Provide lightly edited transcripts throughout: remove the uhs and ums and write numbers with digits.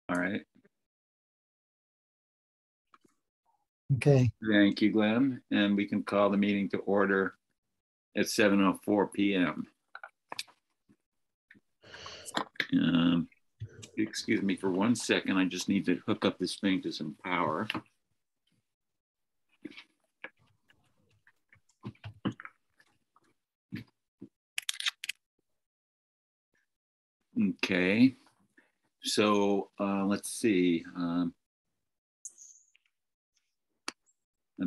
All right. Okay. Thank you, Glenn. And we can call the meeting to order at 7:04 p.m. Excuse me for 1 second. I just need to hook up this thing to some power. Okay. So let's see. I'm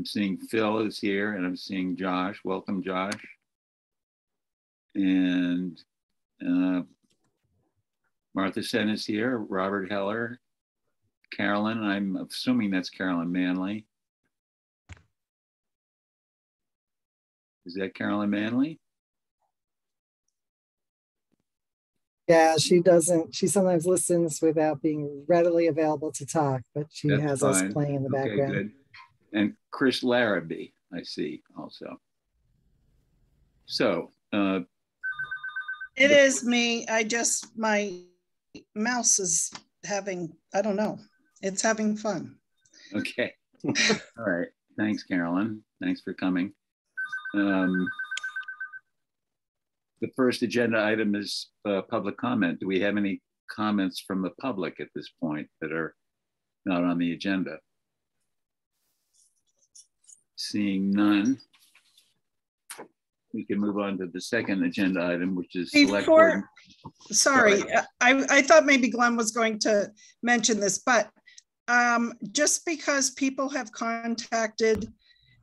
seeing Phil is here and I'm seeing Josh. Welcome, Josh. And Martha Sen is here, Robert Heller, Carolyn, I'm assuming that's Carolyn Manley. Is that Carolyn Manley? Yeah, she sometimes listens without being readily available to talk, but she has us playing in the background. Good. And Chris Larrabee, I see also. So. It is me. My mouse is having, I don't know, it's having fun. Okay. All right. Thanks, Carolyn. Thanks for coming. The first agenda item is public comment. Do we have any comments from the public at this point that are not on the agenda? Seeing none, we can move on to the second agenda item, which is Selectboard. Sorry, I thought maybe Glenn was going to mention this, but just because people have contacted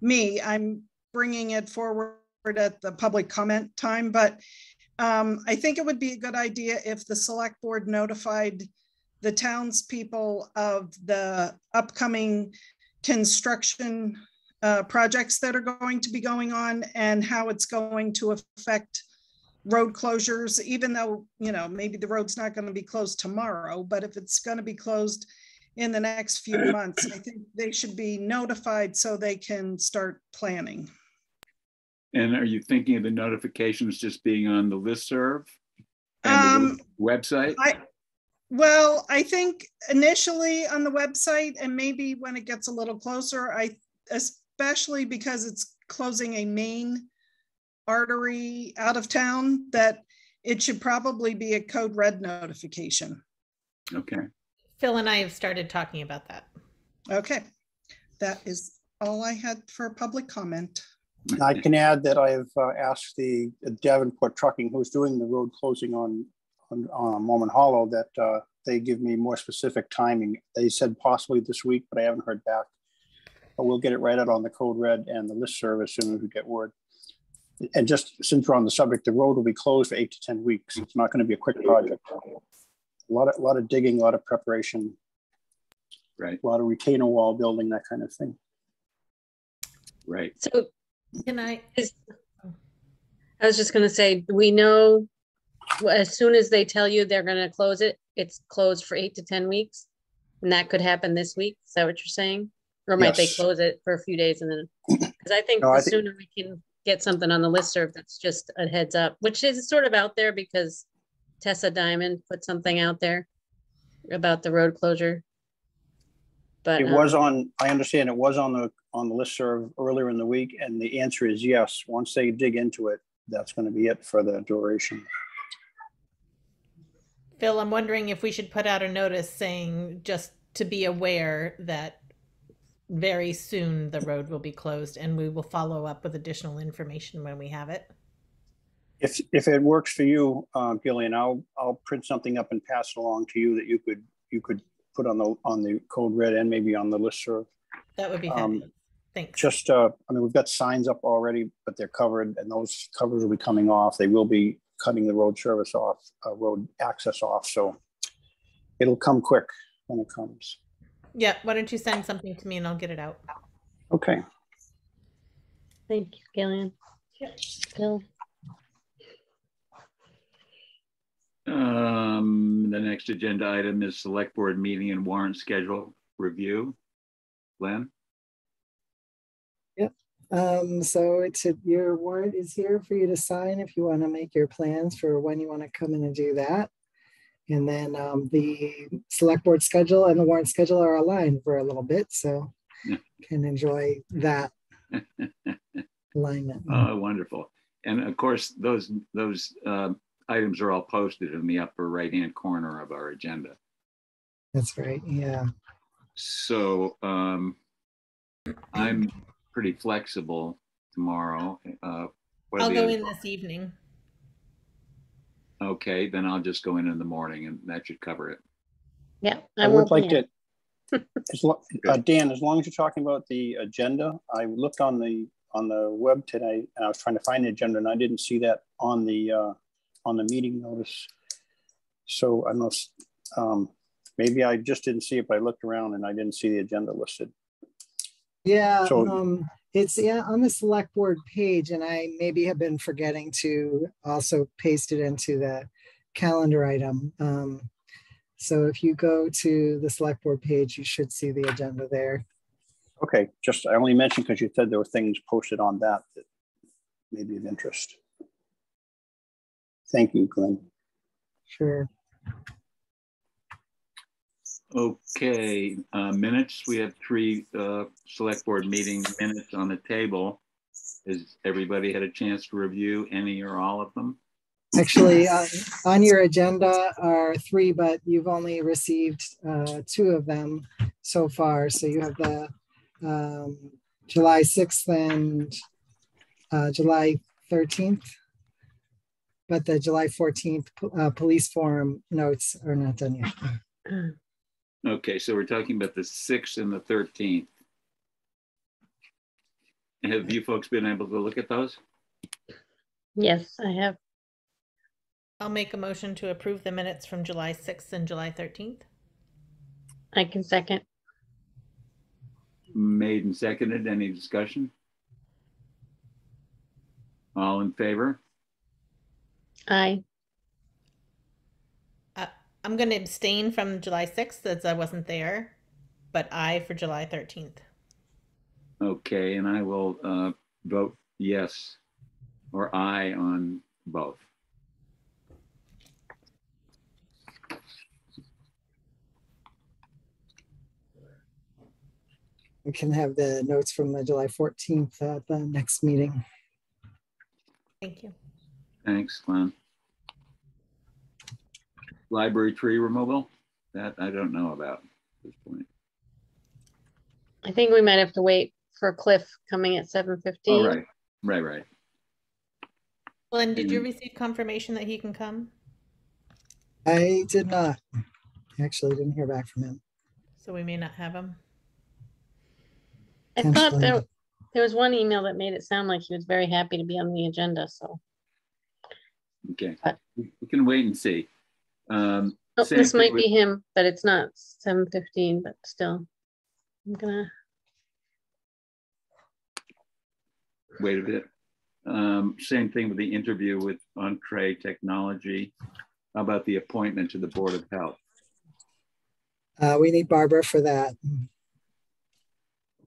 me, I'm bringing it forward at the public comment time, but I think it would be a good idea if the select board notified the townspeople of the upcoming construction projects that are going to be going on and how it's going to affect road closures, even though, maybe the road's not going to be closed tomorrow, but if it's going to be closed in the next few months, I think they should be notified so they can start planning. And are you thinking of the notifications just being on the listserv and the website? I think initially on the website, and maybe when it gets a little closer, especially because it's closing a main artery out of town, that it should probably be a code red notification. Okay. Phil and I have started talking about that. Okay. That is all I had for public comment. I can add that I've asked the Davenport Trucking, who's doing the road closing on Mormon Hollow, that they give me more specific timing. They said possibly this week, but I haven't heard back. But we'll get it right out on the code red and the listserv as soon as we get word. And just since we're on the subject, the road will be closed for 8 to 10 weeks. It's not going to be a quick project. A lot of digging, a lot of preparation, right? A lot of retainer wall building, that kind of thing. Right. So I was just going to say, we know as soon as they tell you they're going to close it, it's closed for 8 to 10 weeks. And that could happen this week. Is that what you're saying? Or might they close it for a few days and then, because I think the sooner we can get something on the listserv, that's just a heads up, which is sort of out there because Tessa Diamond put something out there about the road closure. But it was on, I understand it was on the listserv earlier in the week, and the answer is yes. Once they dig into it, that's going to be it for the duration. Phil, I'm wondering if we should put out a notice saying just to be aware that very soon the road will be closed, and we will follow up with additional information when we have it. If it works for you, Gillian, I'll print something up and pass it along to you that you could put on the code red and maybe on the listserv. That would be fabulous. Thanks. Just I mean, we've got signs up already, but they're covered, and those covers will be coming off. They will be cutting the road service off, road access off, so it'll come quick when it comes. Yeah, why don't you send something to me and I'll get it out. Okay. Thank you, Gillian. Yep. Phil. The next agenda item is select board meeting and warrant schedule review. Glenn? Yep. So your warrant is here for you to sign if you want to make your plans for when you want to come in and do that. And then the select board schedule and the warrant schedule are aligned for a little bit, so can enjoy that alignment. Oh, wonderful. And of course, those items are all posted in the upper right-hand corner of our agenda. That's right, yeah. So I'm pretty flexible tomorrow. I'll go in this evening. Okay, then I'll just go in the morning and that should cover it. Yeah, I would like to, Dan, as long as you're talking about the agenda, I looked on the web today and I was trying to find the agenda and I didn't see that on the meeting notice. So I don't know, maybe I just didn't see it, but I looked around and I didn't see the agenda listed. Yeah, so, it's on the select board page, and I maybe have been forgetting to also paste it into the calendar item. So if you go to the select board page, you should see the agenda there. Okay, I only mentioned because you said there were things posted on that may be of interest. Thank you, Glenn. Sure. Okay, minutes. We have 3 select board meeting minutes on the table. Has everybody had a chance to review any or all of them? Actually, on your agenda are 3, but you've only received 2 of them so far. So you have the July 6th and July 13th. But the July 14th police forum notes are not done yet. Okay, so we're talking about the 6th and the 13th. Have you folks been able to look at those? Yes, I have. I'll make a motion to approve the minutes from July 6th and July 13th. I can second. Made and seconded. Any discussion? All in favor? Aye. I'm going to abstain from July 6th as I wasn't there, but aye for July 13th. Okay, and I will vote yes or aye on both. We can have the notes from the July 14th at the next meeting. Thank you. Thanks, Glenn. Library tree removal, that I don't know about at this point. I think we might have to wait for Cliff coming at 7:15. Oh, right. Glenn, did you receive confirmation that he can come? I did not. Actually, didn't hear back from him. So we may not have him. I thought there was one email that made it sound like he was very happy to be on the agenda. So okay, we can wait and see. This might be him, but it's not 7:15. But still, I'm gonna wait a bit. Same thing with the interview with Entree Technology. How about the appointment to the Board of Health? We need Barbara for that.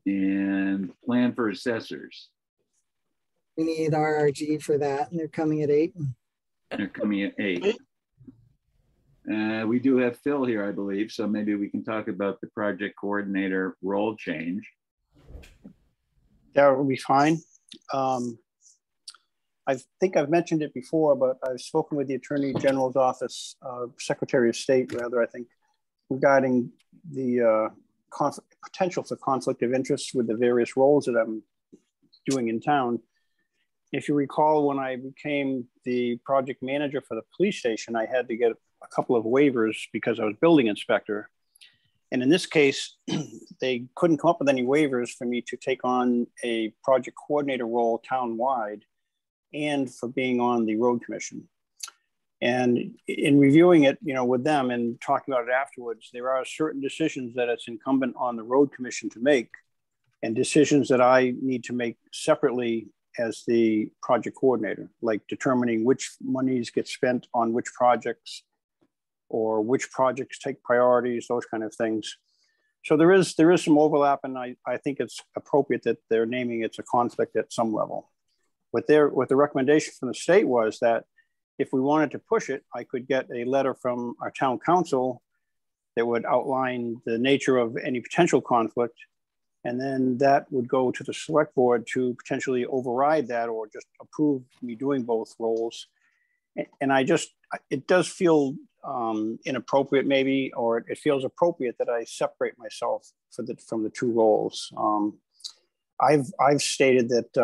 And plan for assessors. We need RRG for that, and they're coming at 8. They're coming at 8. We do have Phil here, I believe, so maybe we can talk about the project coordinator role change. That would be fine. I think I've mentioned it before, but I've spoken with the Attorney General's office, Secretary of State, rather, I think, regarding the potential for conflict of interest with the various roles that I'm doing in town. If you recall, when I became the project manager for the police station, I had to get a couple of waivers because I was building inspector. And in this case, they couldn't come up with any waivers for me to take on a project coordinator role town-wide and for being on the road commission. And in reviewing it, with them and talking about it afterwards, there are certain decisions that it's incumbent on the road commission to make and decisions that I need to make separately as the project coordinator, like determining which monies get spent on which projects or which projects take priorities, those kind of things. So there is some overlap, and I think it's appropriate that they're naming it's a conflict at some level. What the recommendation from the state was that if we wanted to push it, I could get a letter from our town council that would outline the nature of any potential conflict. And then that would go to the select board to potentially override that or just approve me doing both roles. And it does feel inappropriate maybe, or it feels appropriate that I separate myself from the two roles. I've stated that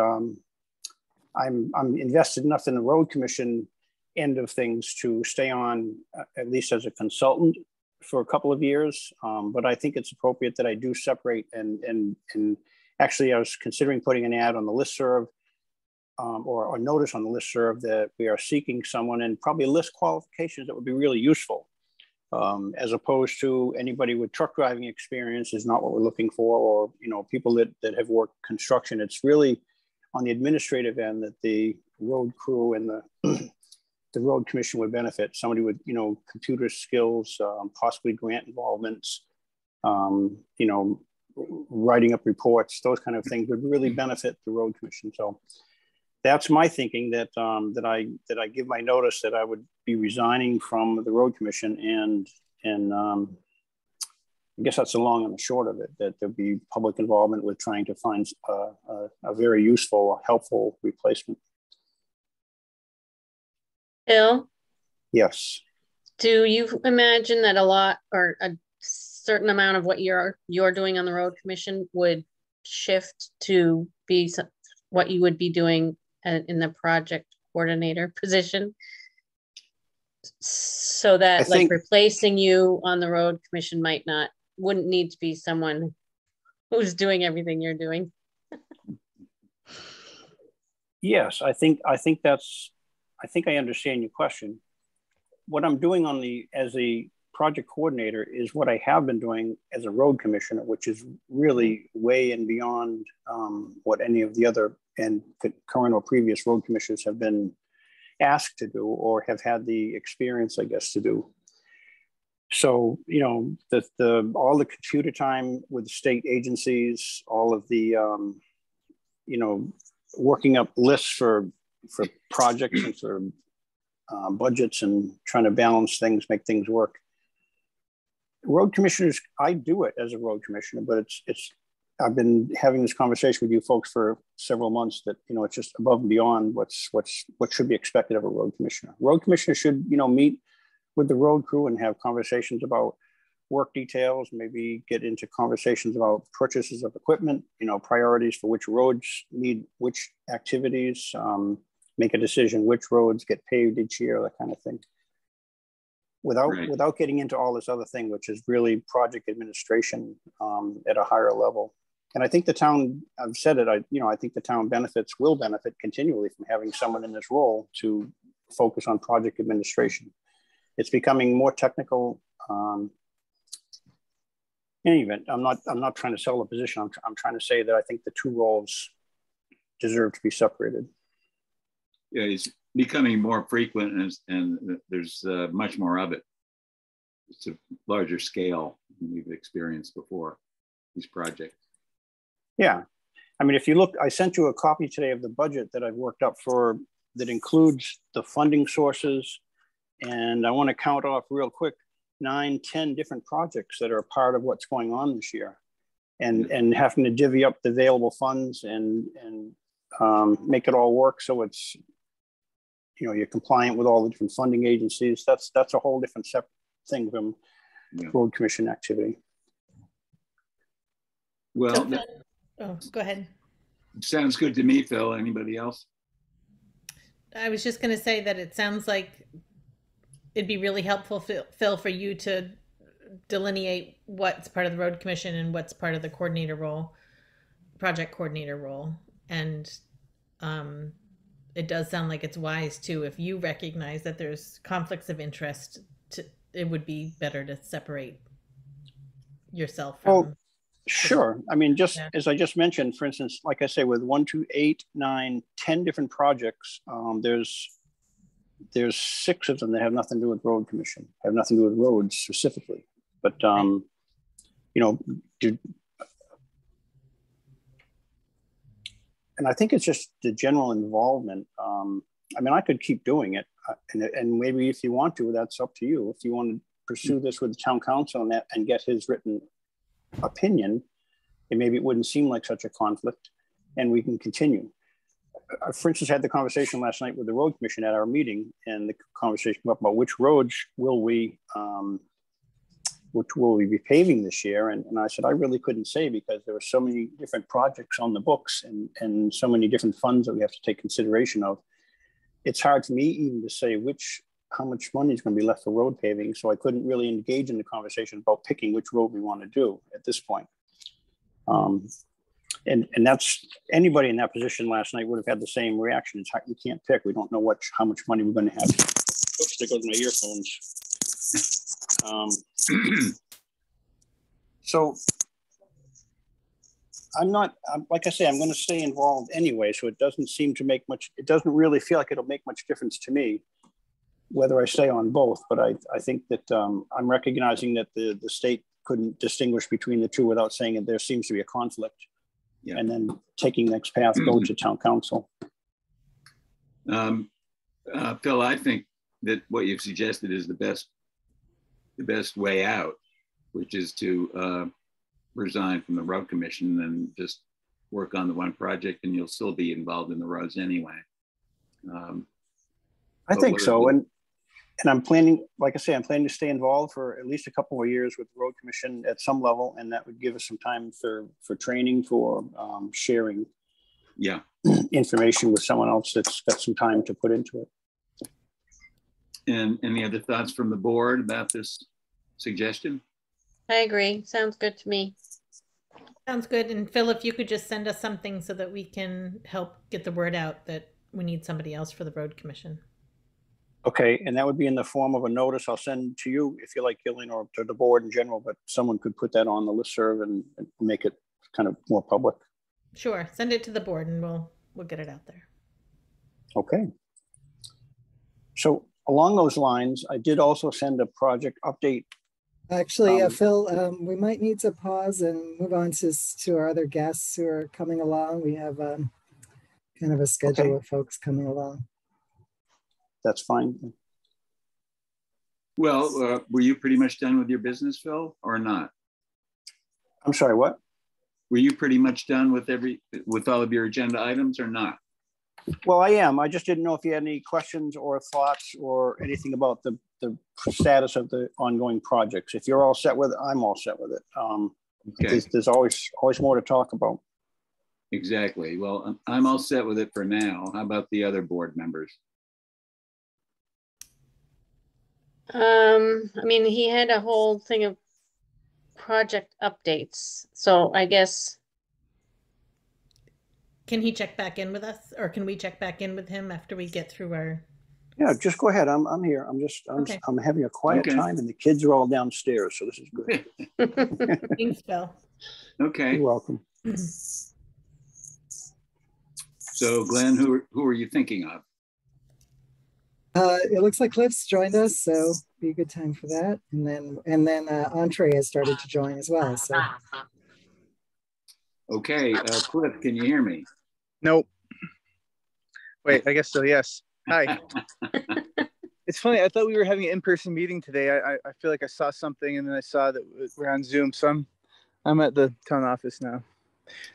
I'm invested enough in the road commission end of things to stay on at least as a consultant for a couple of years. But I think it's appropriate that I do separate and actually I was considering putting an ad on the listserv or a notice on the listserv that we are seeking someone and probably list qualifications that would be really useful. As opposed to anybody with truck driving experience is not what we're looking for, or people that have worked construction. It's really on the administrative end that the road crew and the road commission would benefit. Somebody with computer skills, possibly grant involvements, writing up reports, those kind of things would really benefit the road commission. So that's my thinking, that I give my notice that I would be resigning from the road commission, and I guess that's the long and the short of it, that there'll be public involvement with trying to find a very useful, helpful replacement. Bill? Yes. Do you imagine that a lot or a certain amount of what you're doing on the road commission would shift to be what you would be doing in the project coordinator position? So that like replacing you on the road commission wouldn't need to be someone who's doing everything you're doing. Yes, I think I understand your question. What I'm doing as a project coordinator is what I have been doing as a road commissioner, which is really way and beyond what any of the other and current or previous road commissioners have been asked to do or have had the experience, I guess, to do. So, all the computer time with state agencies, all of the, working up lists for projects and for budgets and trying to balance things, make things work. Road commissioners, I do it as a road commissioner, but I've been having this conversation with you folks for several months that, it's just above and beyond what should be expected of a road commissioner. Road commissioner should, meet with the road crew and have conversations about work details, maybe get into conversations about purchases of equipment, priorities for which roads need which activities, make a decision which roads get paved each year, that kind of thing. Without getting into all this other thing, which is really project administration at a higher level. And I think the town, I've said it, I think the town will benefit continually from having someone in this role to focus on project administration. It's becoming more technical. In any event, I'm not trying to sell a position. I'm trying to say that I think the two roles deserve to be separated. Yeah, it's becoming more frequent, and there's much more of it. It's a larger scale than we've experienced before, these projects. Yeah, I mean, if you look, I sent you a copy today of the budget that I've worked up that includes the funding sources. And I want to count off real quick, 9-10 different projects that are a part of what's going on this year, and having to divvy up the available funds and make it all work so it's, you're compliant with all the different funding agencies. That's a whole different separate thing from road commission activity. Well, go ahead. Sounds good to me, Phil. Anybody else? I was just going to say that it sounds like it'd be really helpful, Phil, for you to delineate what's part of the road commission and what's part of the coordinator role, project coordinator role. And it does sound like it's wise too, if you recognize that there's conflicts of interest, it would be better to separate yourself from. Sure. I mean, as I just mentioned, for instance, like I say, with 1, 2, 8, 9, 10 different projects, there's 6 of them that have nothing to do with road commission, have nothing to do with roads specifically. But, and I think it's just the general involvement. I mean, I could keep doing it. and maybe if you want to, that's up to you. If you want to pursue this with the town council and get his written opinion, and maybe it wouldn't seem like such a conflict, and we can continue. For instance, I had the conversation last night with the road commission at our meeting, and the conversation came up about which roads will we be paving this year. And I said, I really couldn't say, because there were so many different projects on the books and so many different funds that we have to take consideration of. It's hard for me even to say how much money is going to be left for road paving. So I couldn't really engage in the conversation about picking which road we want to do at this point. And that's, anybody in that position last night would have had the same reaction. It's you can't pick. We don't know how much money we're going to have. Oops, there goes my earphones. So like I say, I'm going to stay involved anyway. So it doesn't seem to make much, it doesn't really feel like it'll make much difference to me whether I stay on both. But I think that I'm recognizing that the state couldn't distinguish between the two without saying that there seems to be a conflict. Yeah. And then taking the next path, go to town council. Phil, I think that what you've suggested is the best way out, which is to resign from the road commission and just work on the one project, and you'll still be involved in the roads anyway. I think so. And I'm planning, like I say, I'm planning to stay involved for at least a couple of years with the road commission at some level. And that would give us some time for training, for sharing information with someone else that's got some time to put into it. And any other thoughts from the board about this suggestion? I agree. Sounds good to me. Sounds good. And Phil, if you could just send us something so that we can help get the word out that we need somebody else for the road commission. Okay, and that would be in the form of a notice I'll send to you, if you like, Gillian, or to the board in general, but someone could put that on the listserv and make it kind of more public. Sure, send it to the board and we'll get it out there. Okay. So along those lines, I did also send a project update. Actually, Phil, we might need to pause and move on to our other guests who are coming along. We have kind of a schedule of folks coming along. That's fine. Well, were you pretty much done with your business, Phil, or not? I'm sorry, what? Were you pretty much done with all of your agenda items or not? Well, I am. I just didn't know if you had any questions or thoughts or anything about the status of the ongoing projects. If you're all set with it, I'm all set with it. Okay. There's always more to talk about. Exactly. Well, I'm all set with it for now. How about the other board members? I mean, he had a whole thing of project updates, so I guess. Can he check back in with us, or can we check back in with him after we get through our? Yeah, just go ahead. I'm here. I'm having a quiet time, and the kids are all downstairs, so this is good. Thanks, Phil. Okay. You're welcome. So, Glenn, who are you thinking of? It looks like Cliff's joined us, so be a good time for that. And then Entree has started to join as well. So okay, Cliff, can you hear me? Nope. Wait, I guess so. Yes. Hi. It's funny. I thought we were having an in-person meeting today. I feel like I saw something, and then I saw that we're on Zoom. So I'm at the town office now.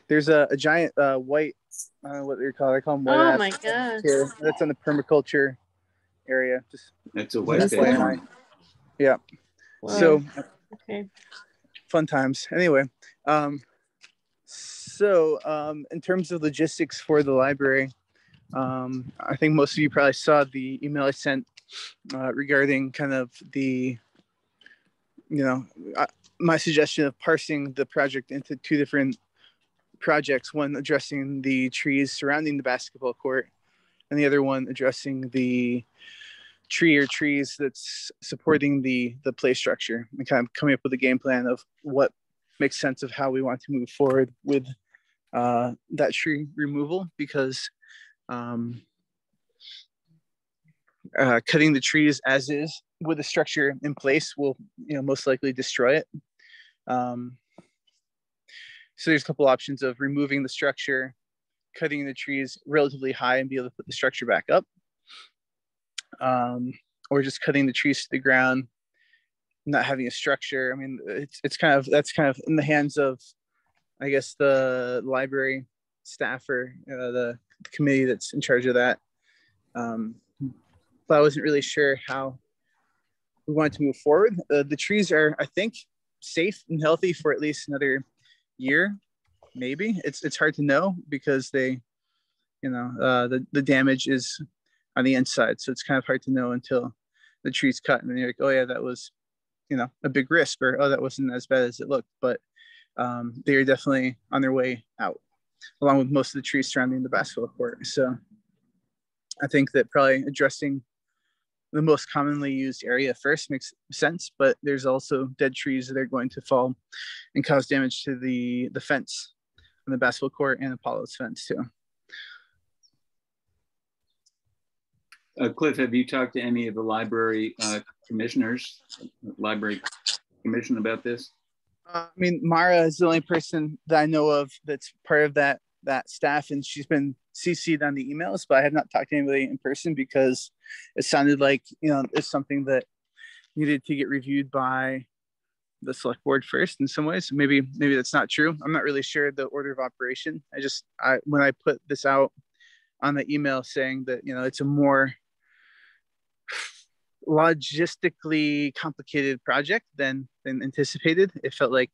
There's a giant white. I don't know what they're called. I call them white. Oh my god! That's on the permaculture area. Just that's a white thing. Yeah. Wow. So okay. Fun times. Anyway, so in terms of logistics for the library, I think most of you probably saw the email I sent regarding kind of the, my suggestion of parsing the project into two different projects, one addressing the trees surrounding the basketball court and the other one addressing the tree or trees that's supporting the play structure, and kind of coming up with a game plan of what makes sense of how we want to move forward with that tree removal, because cutting the trees as is with the structure in place will most likely destroy it. So there's a couple options of removing the structure, cutting the trees relatively high and be able to put the structure back up. or just cutting the trees to the ground, not having a structure. I mean, that's kind of in the hands of, I guess, the library staff or the committee that's in charge of that. But I wasn't really sure how we wanted to move forward. The trees are, I think, safe and healthy for at least another year, maybe. It's hard to know because they, the damage is on the inside, so it's kind of hard to know until the tree's cut, and then you're like, oh yeah, that was, a big risk, or oh, that wasn't as bad as it looked. But they are definitely on their way out, along with most of the trees surrounding the basketball court. So I think that probably addressing the most commonly used area first makes sense, but there's also dead trees that are going to fall and cause damage to the fence on the basketball court and Apollo's fence too. Cliff, have you talked to any of the library commissioners, library commission about this? I mean, Mara is the only person that I know of that's part of that staff, and she's been CC'd on the emails, but I have not talked to anybody in person because it sounded like, it's something that needed to get reviewed by the select board first in some ways. Maybe that's not true. I'm not really sure the order of operation. When I put this out on the email saying that, it's a more logistically complicated project than anticipated, it felt like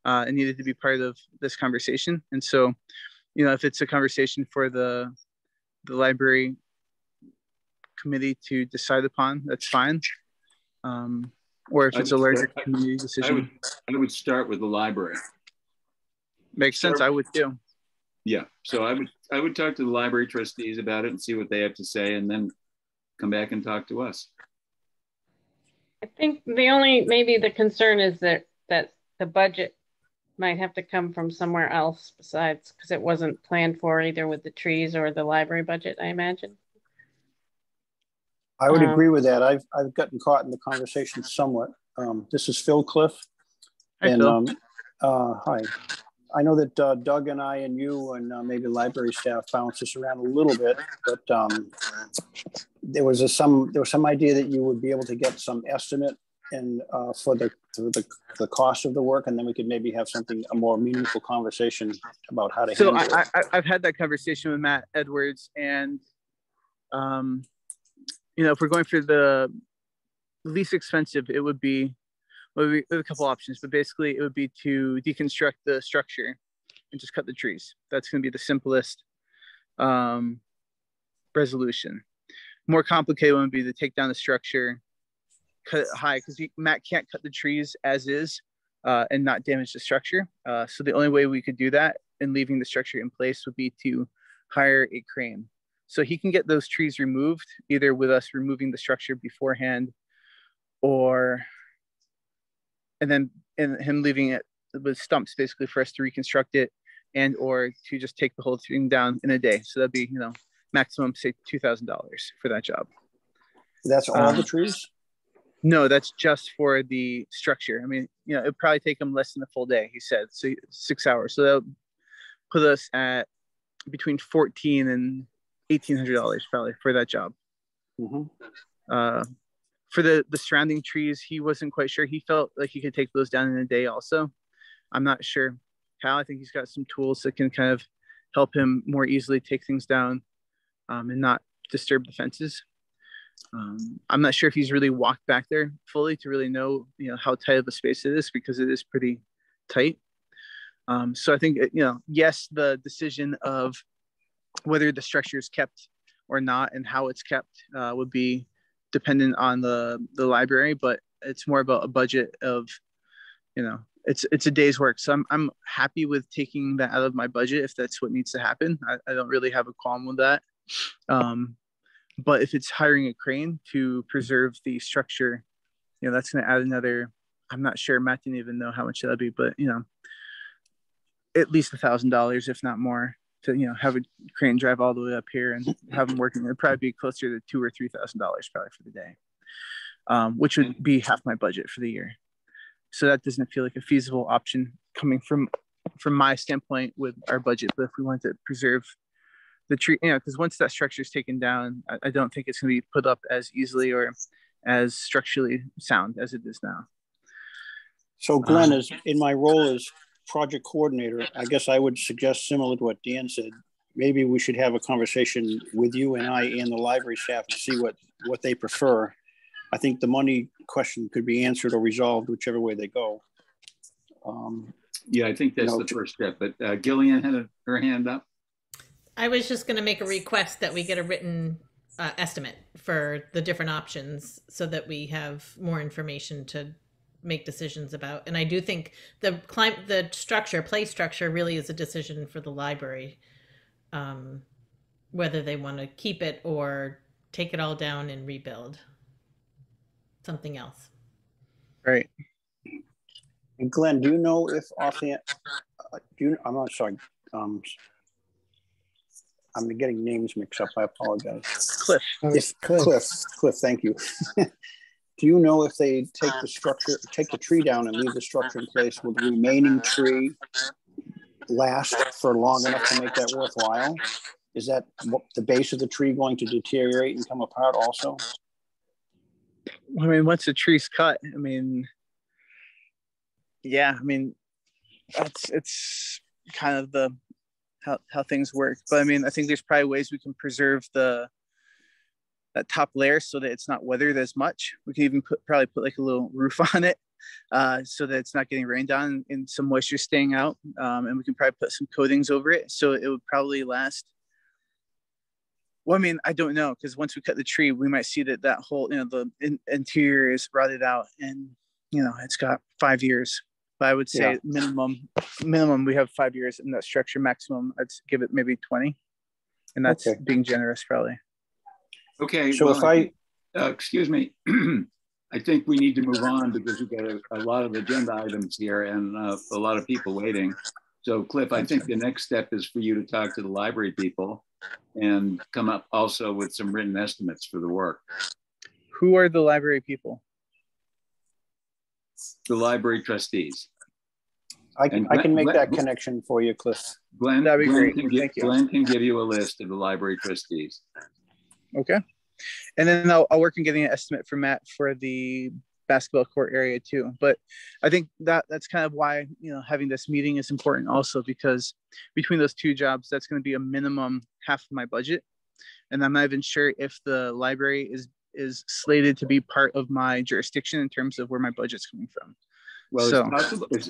it needed to be part of this conversation. And so, if it's a conversation for the library committee to decide upon, that's fine. Or if it's a larger community decision. I would start with the library. Makes sense. I would too. Yeah. So I would talk to the library trustees about it and see what they have to say, and then come back and talk to us. I think maybe the concern is that the budget might have to come from somewhere else besides, because it wasn't planned for either with the trees or the library budget, I imagine. I would agree with that. I've gotten caught in the conversation somewhat. This is Phil Cliff. Hi, Phil. Hi. I know that Doug and I and you and maybe library staff bounced this around a little bit, but there was some idea that you would be able to get some estimate and for the cost of the work, and then we could maybe have a more meaningful conversation about how to handle it. So I've had that conversation with Matt Edwards, and if we're going for the least expensive, it would be a couple options, but basically it would be to deconstruct the structure and just cut the trees. That's going to be the simplest resolution. More complicated one would be to take down the structure, cut it high, because Matt can't cut the trees as is and not damage the structure. So the only way we could do that and leaving the structure in place would be to hire a crane. So he can get those trees removed, either with us removing the structure beforehand, and him leaving it with stumps basically for us to reconstruct it, and or to just take the whole thing down in a day. So that'd be, maximum, say, $2,000 for that job. That's all the trees? No, that's just for the structure. I mean, it'd probably take him less than a full day, he said, so 6 hours. So that'll put us at between $1,400 and $1,800 probably for that job. Mm-hmm. For the surrounding trees, he wasn't quite sure. He felt like he could take those down in a day also. I'm not sure how. I think he's got some tools that can kind of help him more easily take things down and not disturb the fences. I'm not sure if he's really walked back there fully to really know, how tight of a space it is, because it is pretty tight. So I think, yes, the decision of whether the structure is kept or not and how it's kept would be dependent on the library, but it's more about a budget of, it's a day's work. So I'm happy with taking that out of my budget if that's what needs to happen. I don't really have a qualm with that. But if it's hiring a crane to preserve the structure, that's going to add another, I'm not sure, Matt didn't even know how much that'd be, but at least $1,000, if not more, to have a crane drive all the way up here and have them working. It'd probably be closer to $2,000 or $3,000 probably for the day, which would be half my budget for the year. So that doesn't feel like a feasible option coming from my standpoint with our budget. But if we want to preserve the tree, because once that structure is taken down, I don't think it's going to be put up as easily or as structurally sound as it is now. So Glenn, is in my role as project coordinator, I guess I would suggest, similar to what Dan said, maybe we should have a conversation with you and I and the library staff to see what they prefer. I think the money question could be answered or resolved whichever way they go. Yeah, I think that's the first step. But Gillian had her hand up. I was just going to make a request that we get a written estimate for the different options so that we have more information to make decisions about. And I do think the play structure really is a decision for the library, whether they want to keep it or take it all down and rebuild something else. Right. And Glenn, do you know if offhand, I'm not sorry. I'm getting names mixed up. I apologize. Cliff. Cliff, thank you. Do you know if they take the tree down and leave the structure in place, will the remaining tree last for long enough to make that worthwhile? Is that the base of the tree going to deteriorate and come apart also? I mean, once the tree's cut, I mean, yeah, I mean, it's kind of the how things work. But I mean, I think there's probably ways we can preserve that top layer so that it's not weathered as much. We can even probably put like a little roof on it so that it's not getting rained on and some moisture staying out. And we can probably put some coatings over it so it would probably last. Well, I mean, I don't know, because once we cut the tree, we might see that whole, the interior is rotted out and, it's got 5 years. But I would say minimum, we have 5 years in that structure. Maximum, I'd give it maybe 20. And that's being generous, probably. Okay. So well, excuse me, I think we need to move on because we've got a lot of agenda items here and a lot of people waiting. So Cliff, I think the next step is for you to talk to the library people and come up also with some written estimates for the work. Who are the library people? The library trustees. I can make that connection for you, Cliff. Glenn, that'd be great. Glenn can give you a list of the library trustees. Okay. And then I'll work on getting an estimate from Matt for the basketball court area too. But I think that's kind of why, having this meeting is important also, because between those two jobs, that's going to be a minimum half of my budget. And I'm not even sure if the library is slated to be part of my jurisdiction in terms of where my budget's coming from. Well, so,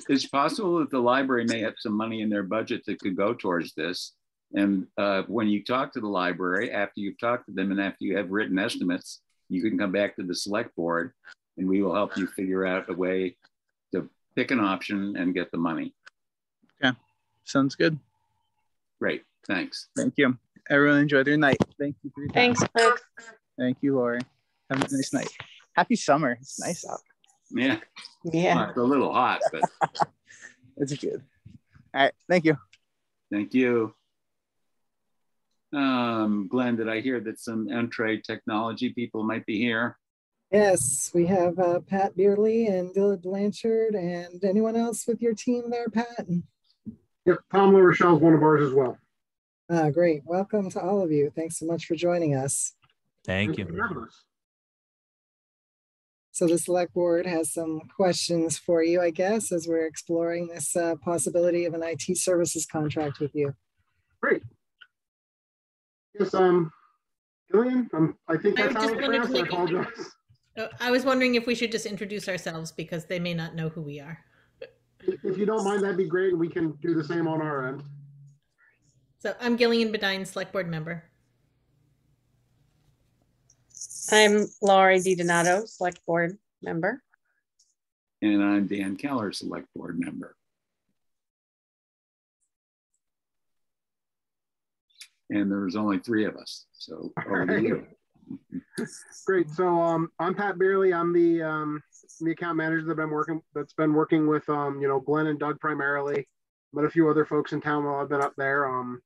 it's possible that the library may have some money in their budget that could go towards this. And when you talk to the library, after you've talked to them and after you have written estimates, you can come back to the select board and we will help you figure out a way to pick an option and get the money. Okay, sounds good. Great, thanks. Thank you. Everyone enjoy their night. Thank you for your time. Thanks, Cliff. Thank you, Lori. Have a nice night. Happy summer. It's nice out. Yeah. Yeah. It's a little hot, but it's good. All right. Thank you. Thank you. Glenn, did I hear that some Entree technology people might be here? Yes, we have Pat Beerley and Dylan Blanchard, and anyone else with your team there, Pat? Yep, Tom LaRochelle's one of ours as well. Great. Welcome to all of you. Thanks so much for joining us. Thank you. For having us. So the select board has some questions for you, I guess, as we're exploring this possibility of an IT services contract with you. Great. Yes, Gillian, I think that's how it's pronounced. I apologize. I was wondering if we should just introduce ourselves because they may not know who we are. If you don't mind, that'd be great. And we can do the same on our end. So I'm Gillian Bedine, select board member. I'm Laurie DiDonato, select board member. And I'm Dan Keller, select board member. And there's only 3 of us, so over to you. Great. So I'm Pat Beerley. I'm the account manager that's been working with Glenn and Doug primarily, but a few other folks in town while I've been up there. And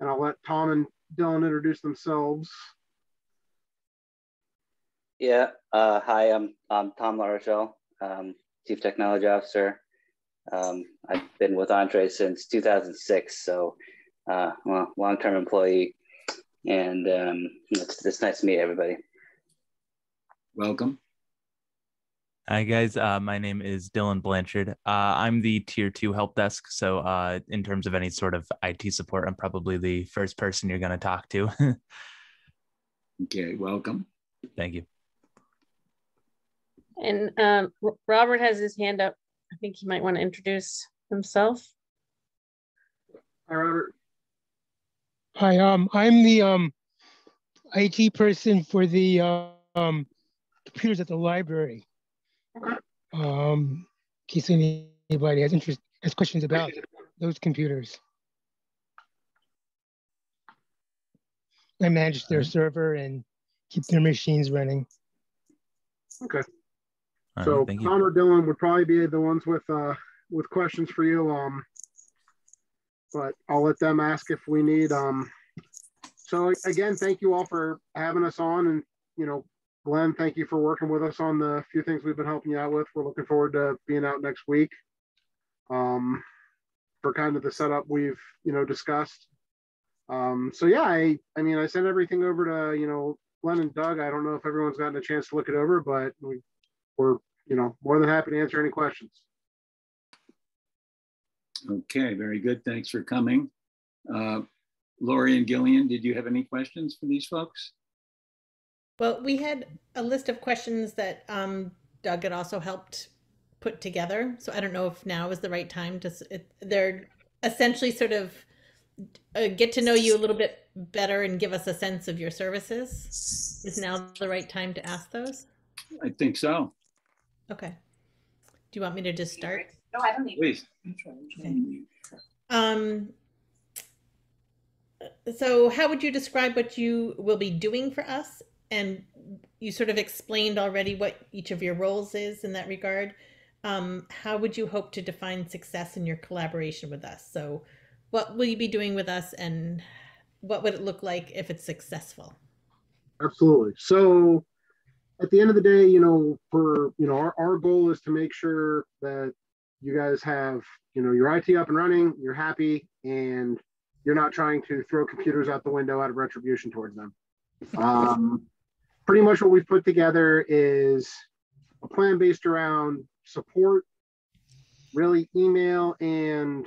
I'll let Tom and Dylan introduce themselves. Yeah. Hi, I'm Tom LaRochelle, Chief Technology Officer. I've been with Entree since 2006, so well, long-term employee, and it's nice to meet everybody. Welcome. Hi guys, my name is Dylan Blanchard. I'm the tier 2 help desk. So in terms of any sort of IT support, I'm probably the first person you're going to talk to. Okay, welcome. Thank you. And Robert has his hand up. I think he might want to introduce himself. Hi, Robert. Hi, I'm the IT person for the computers at the library. Okay. In case anybody has questions about those computers. I manage their server and keep their machines running. Okay. All So right, thank you. Tom or Dylan would probably be the ones with questions for you. But I'll let them ask if we need. So again, thank you all for having us on, and Glenn, thank you for working with us on the few things we've been helping you out with. We're looking forward to being out next week. For kind of the setup we've discussed. So yeah, I mean I sent everything over to Glenn and Doug. I don't know if everyone's gotten a chance to look it over, but we're more than happy to answer any questions. Okay, very good. Thanks for coming. Lori and Gillian, did you have any questions for these folks? Well, we had a list of questions that Doug had also helped put together. So I don't know if now is the right time to, they're essentially sort of get to know you a little bit better and give us a sense of your services. Is now the right time to ask those? I think so. Okay. Do you want me to just start? No, I don't need. Please. Okay. So how would you describe what you will be doing for us? And you sort of explained already what each of your roles is in that regard. How would you hope to define success in your collaboration with us? So what will you be doing with us, and what would it look like if it's successful? Absolutely. So at the end of the day, our goal is to make sure that you guys have, your IT up and running, you're happy, and you're not trying to throw computers out the window out of retribution towards them. Pretty much what we've put together is a plan based around support, really email and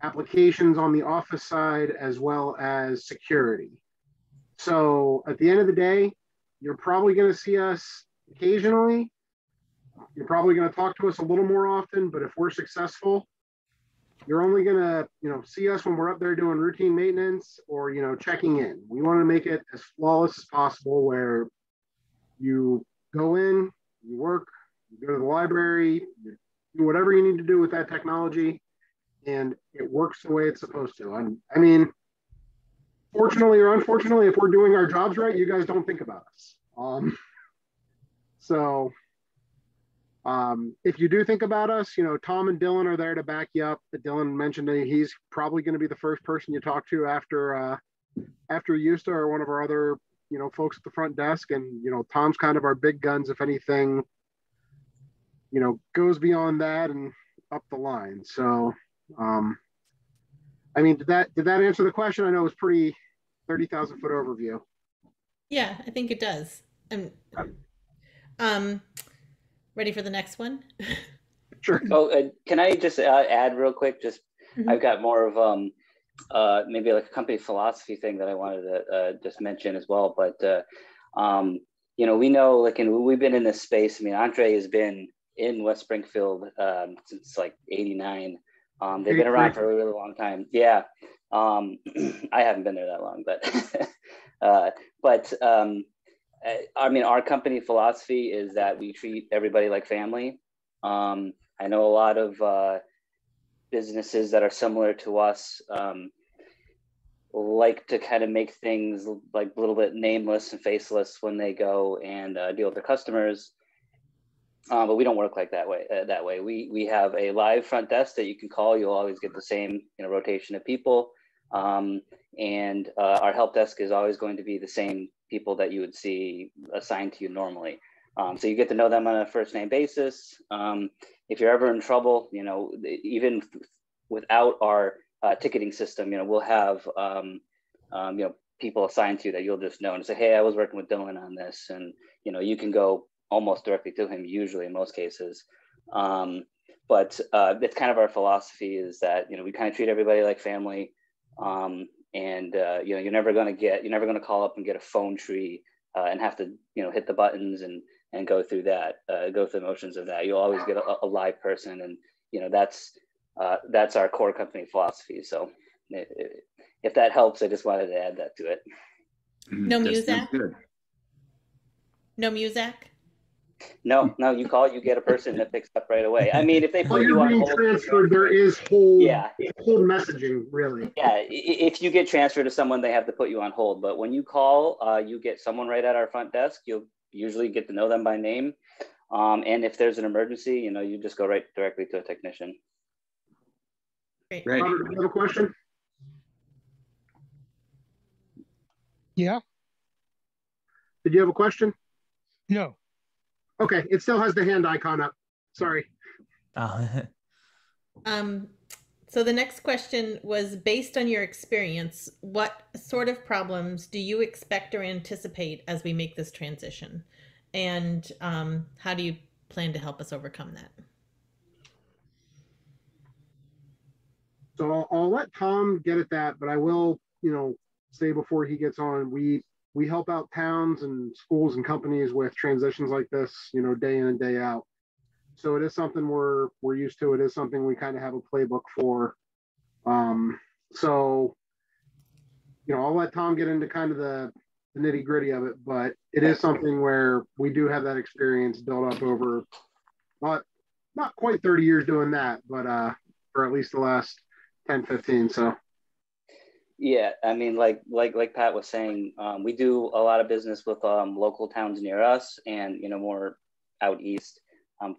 applications on the office side, as well as security. So at the end of the day, you're probably going to see us occasionally. You're probably going to talk to us a little more often, but if we're successful, you're only going to, see us when we're up there doing routine maintenance or, checking in. We want to make it as flawless as possible, where you go in, you work, you go to the library, you do whatever you need to do with that technology, and it works the way it's supposed to. I mean, fortunately or unfortunately, if we're doing our jobs right, you guys don't think about us. If you do think about us, Tom and Dylan are there to back you up. Dylan mentioned that he's probably going to be the first person you talk to after Eusta or one of our other, folks at the front desk. And, Tom's kind of our big guns, if anything, goes beyond that and up the line. So, I mean, did that answer the question? I know it was pretty 30,000 foot overview. Yeah, I think it does. Ready for the next one? Sure. Oh, can I just add real quick? Just I've got more of maybe like a company philosophy thing that I wanted to just mention as well. But we know, like, we've been in this space. I mean, Andre has been in West Springfield since like '89. They've been around for a really long time. Yeah, I haven't been there that long, but I mean, our company philosophy is that we treat everybody like family. I know a lot of businesses that are similar to us like to kind of make things like a little bit nameless and faceless when they go and deal with their customers. But we don't work like that way. We have a live front desk that you can call. You'll always get the same rotation of people. And our help desk is always going to be the same people that you would see assigned to you normally. So you get to know them on a first name basis. If you're ever in trouble, even without our ticketing system, we'll have people assigned to you that you'll just know and say, hey, I was working with Dylan on this, and you can go almost directly to him usually in most cases. But it's kind of our philosophy is that we kind of treat everybody like family, and you're never going to call up and get a phone tree and have to hit the buttons and go through the motions of that. You'll always get a live person, and that's our core company philosophy. So if that helps, I just wanted to add that to it. No music? No music? No, you call, you get a person that picks up right away. I mean, if they put you on hold, transferred, there is hold messaging, really. Yeah, if you get transferred to someone, they have to put you on hold. But when you call, you get someone right at our front desk. You'll usually get to know them by name. And if there's an emergency, you just go right directly to a technician. Great. Robert, do you have a question? Yeah. Did you have a question? No. Okay, it still has the hand icon up. Sorry. So the next question was, based on your experience, what sort of problems do you expect or anticipate as we make this transition? And how do you plan to help us overcome that? So I'll let Tom get at that, but I will, say before he gets on, we help out towns and schools and companies with transitions like this, day in and day out. So it is something we're used to. It is something we kind of have a playbook for. So, I'll let Tom get into kind of the nitty gritty of it, but it is something where we do have that experience built up over not quite 30 years doing that, but for at least the last 10, 15. So. Yeah, I mean, like Pat was saying, we do a lot of business with local towns near us and, more out east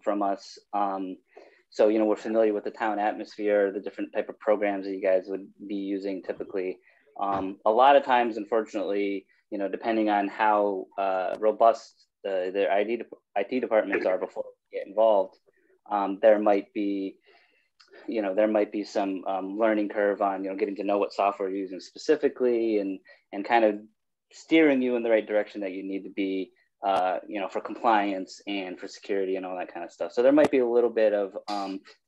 from us. So, we're familiar with the town atmosphere, the different type of programs that you guys would be using typically. A lot of times, unfortunately, depending on how robust their IT departments are before we get involved, there might be some learning curve on, getting to know what software you're using specifically and kind of steering you in the right direction that you need to be, for compliance and for security and all that kind of stuff. So there might be a little bit of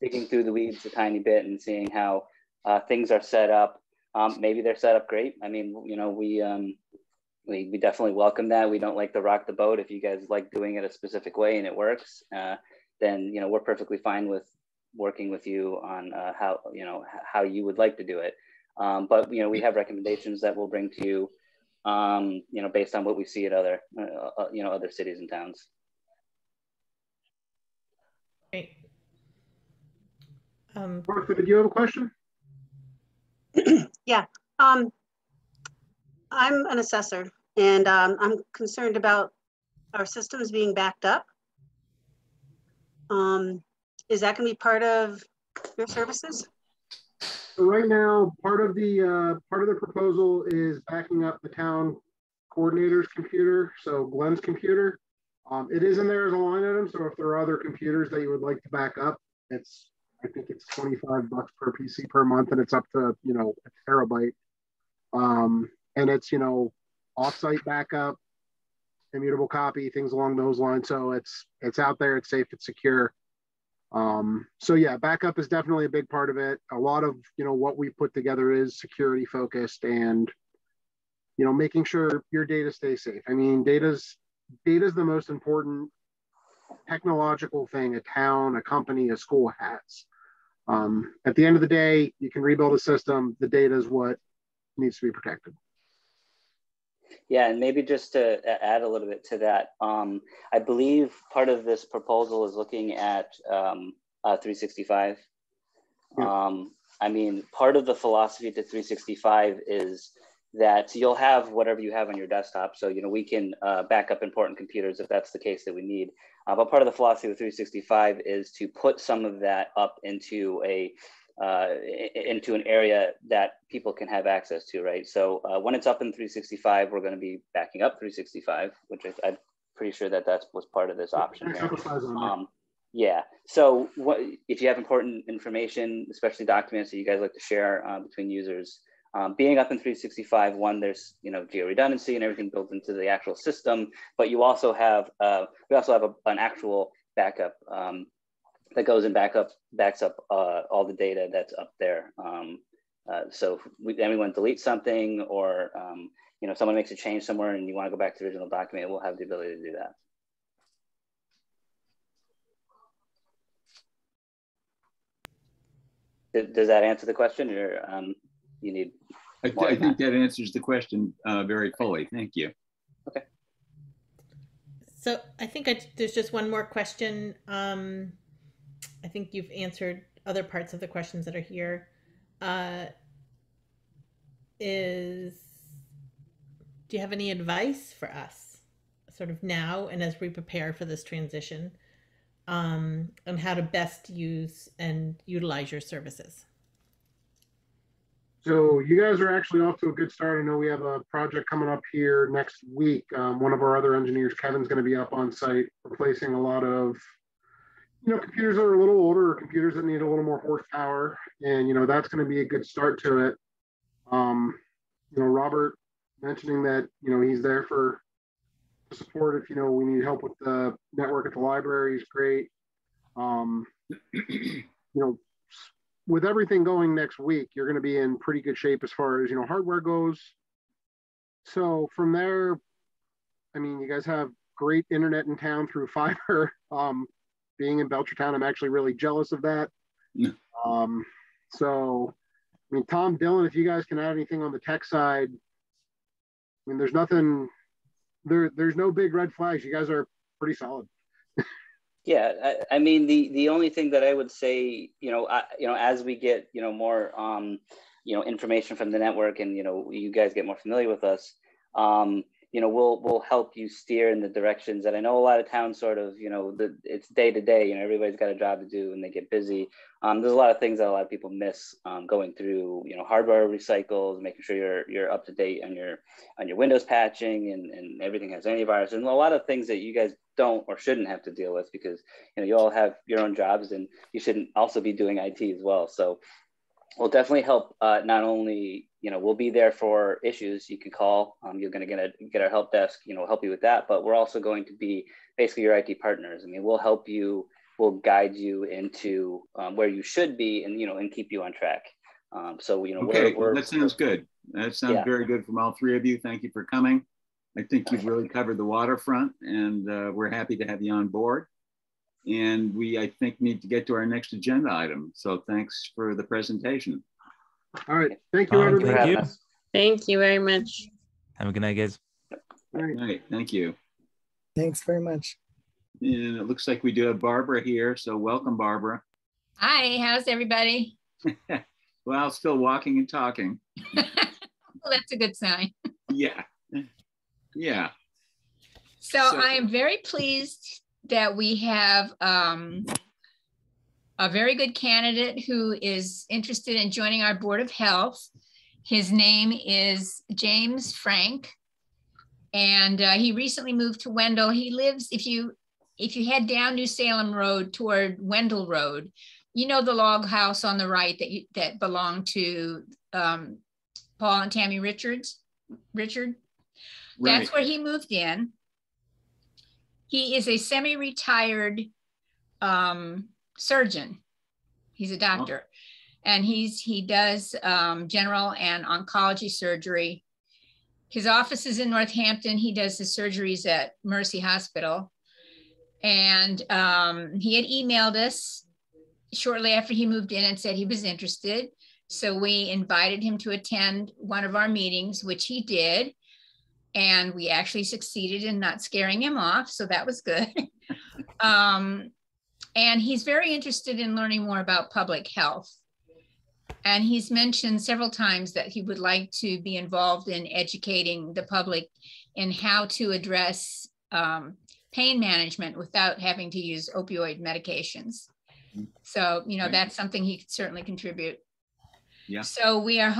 digging through the weeds a tiny bit and seeing how things are set up. Maybe they're set up great. I mean, we definitely welcome that. We don't like to rock the boat. If you guys like doing it a specific way and it works, then, we're perfectly fine with working with you on how you would like to do it. But, we have recommendations that we'll bring to you, based on what we see at other cities and towns. Great. Martha, did you have a question? Yeah. I'm an assessor, and I'm concerned about our systems being backed up. Is that going to be part of your services? So right now, part of the proposal is backing up the town coordinator's computer, so Glenn's computer. It is in there as a line item. So if there are other computers that you would like to back up, I think it's $25 per PC per month, and it's up to a terabyte. And it's offsite backup, immutable copy, things along those lines. So it's out there, it's safe, it's secure. So yeah, backup is definitely a big part of it. A lot of what we put together is security focused and making sure your data stays safe. I mean, data's the most important technological thing a town, a company, a school has. At the end of the day, you can rebuild a system. The data is what needs to be protected. Yeah, and maybe just to add a little bit to that, I believe part of this proposal is looking at 365. Yeah. I mean, part of the philosophy to 365 is that you'll have whatever you have on your desktop. So, we can back up important computers if that's the case that we need. But part of the philosophy of 365 is to put some of that up into an area that people can have access to, right? So when it's up in 365, we're going to be backing up 365, which I'm pretty sure that was part of this option. Yeah. So what if you have important information, especially documents that you guys like to share between users? Being up in 365, one, there's geo redundancy and everything built into the actual system, but you also have we also have an actual backup that goes and backs up all the data that's up there. So if anyone deletes something, or someone makes a change somewhere and you want to go back to the original document, we'll have the ability to do that. Does that answer the question, or you need more? I think that answers the question very fully. Thank you. Okay. So I think there's just one more question. I think you've answered other parts of the questions that are here. Do you have any advice for us, sort of now and as we prepare for this transition, on how to best use and utilize your services? So you guys are actually off to a good start. I know we have a project coming up here next week. One of our other engineers, Kevin's going to be up on site replacing a lot of, computers that are a little older, or computers that need a little more horsepower. And, that's going to be a good start to it. Robert mentioning that, he's there for support if, we need help with the network at the library is great. With everything going next week, you're going to be in pretty good shape as far as, hardware goes. So from there, I mean, you guys have great internet in town through fiber. Being in Belchertown, I'm actually really jealous of that. So, I mean, Tom, Dylan, if you guys can add anything on the tech side, I mean, there's nothing, there's no big red flags. You guys are pretty solid. Yeah, I mean, the only thing that I would say, as we get, more, information from the network, and, you guys get more familiar with us, we'll help you steer in the directions that I know a lot of towns sort of, it's day to day, everybody's got a job to do and they get busy. There's a lot of things that a lot of people miss going through, hardware recycles, making sure you're up to date on your Windows patching, and everything has antivirus, and a lot of things that you guys don't or shouldn't have to deal with, because you all have your own jobs and you shouldn't also be doing IT as well. So we'll definitely help. Not only we'll be there for issues you can call. You're going to get our help desk, help you with that. But we're also going to be basically your IT partners. I mean, we'll help you. We'll guide you into where you should be, and keep you on track. So okay, that sounds good. That sounds very good from all three of you. Thank you for coming. I think you've really covered the waterfront, and we're happy to have you on board. And we, I think, need to get to our next agenda item. So thanks for the presentation. All right. Thank you, everybody. Thank you. Thank you very much. Have a good night, guys. All right. Thank you. Thanks very much. And it looks like we do have Barbara here. So welcome, Barbara. Hi, how's everybody? Well, still walking and talking. Well, that's a good sign. Yeah. Yeah. So I am very pleased that we have a very good candidate who is interested in joining our Board of Health. His name is James Frank, and he recently moved to Wendell. He lives, if you head down New Salem Road toward Wendell Road, the log house on the right that belonged to Paul and Tammy Richard. Right. That's where he moved in. He is a semi-retired surgeon. He's a doctor, and he does general and oncology surgery. His office is in Northampton. He does his surgeries at Mercy Hospital. And he had emailed us shortly after he moved in and said he was interested. So we invited him to attend one of our meetings, which he did. And we actually succeeded in not scaring him off. So that was good. And he's very interested in learning more about public health. And he's mentioned several times that he would like to be involved in educating the public in how to address pain management without having to use opioid medications. So, that's something he could certainly contribute. Yeah. So we are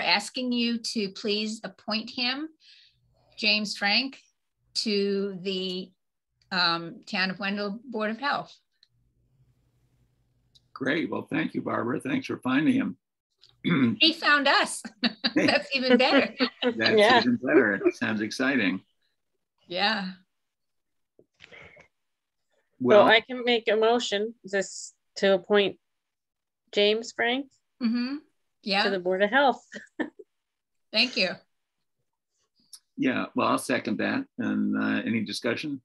asking you to please appoint him, James Frank, to the Town of Wendell Board of Health. Great. Well, thank you, Barbara. Thanks for finding him. He found us. That's even better. That's Yeah. even better. It sounds exciting. Yeah. Well, Well, I can make a motion just to appoint James Frank Mm-hmm. to Yeah. the Board of Health. Thank you. yeah, well, I'll second that. And any discussion?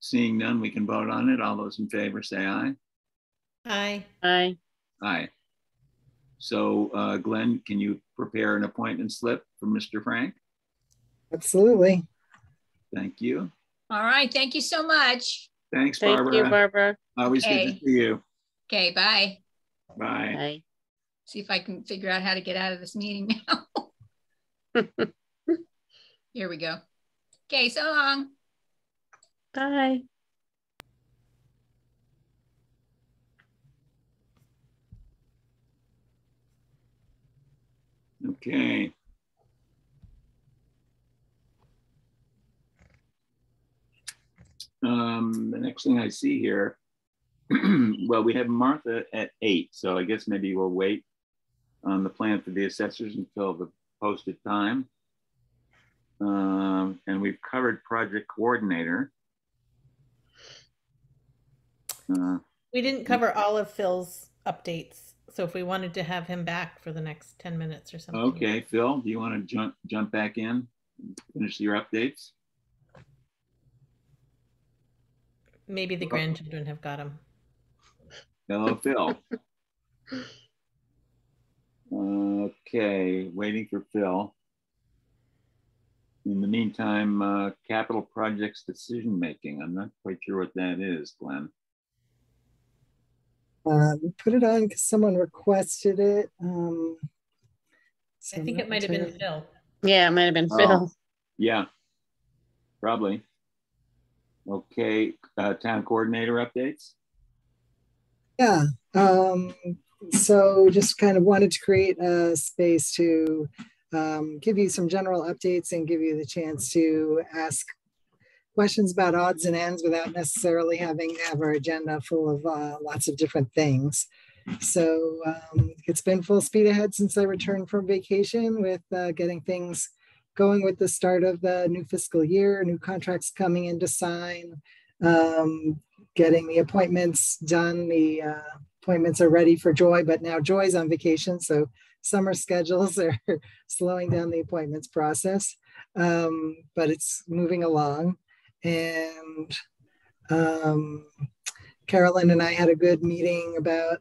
Seeing none, we can vote on it. All those in favor say aye. Aye. Aye. Aye. So Glenn, can you prepare an appointment slip for Mr. Frank? Absolutely. Thank you. All right. Thank you so much. Thanks, Thank Barbara. you, Barbara. Always good to Okay. see you. Okay. Bye. Bye. Bye. See if I can figure out how to get out of this meeting now. Here we go. Okay. So long. Bye. Okay. The next thing I see here, well, we have Martha at 8, so I guess maybe we'll wait on the plan for the assessors until the posted time. And we've covered project coordinator. We didn't cover all of Phil's updates. So if we wanted to have him back for the next 10 minutes or something. Okay, Phil, do you want to jump back in, finish your updates? Maybe the grandchildren have got him. Hello, Phil. Okay, waiting for Phil. In the meantime, capital projects decision making. I'm not quite sure what that is, Glenn. We put it on because someone requested it. I think it might have been Phil. Yeah, it might have been Phil. Yeah, probably. Okay, town coordinator updates. Yeah. So just kind of wanted to create a space to give you some general updates and give you the chance to ask questions about odds and ends without necessarily having to have our agenda full of lots of different things. So it's been full speed ahead since I returned from vacation with getting things going with the start of the new fiscal year, new contracts coming in to sign, getting the appointments done. The appointments are ready for Joy, but now Joy's on vacation, so summer schedules are slowing down the appointments process, but it's moving along. And Carolyn and I had a good meeting about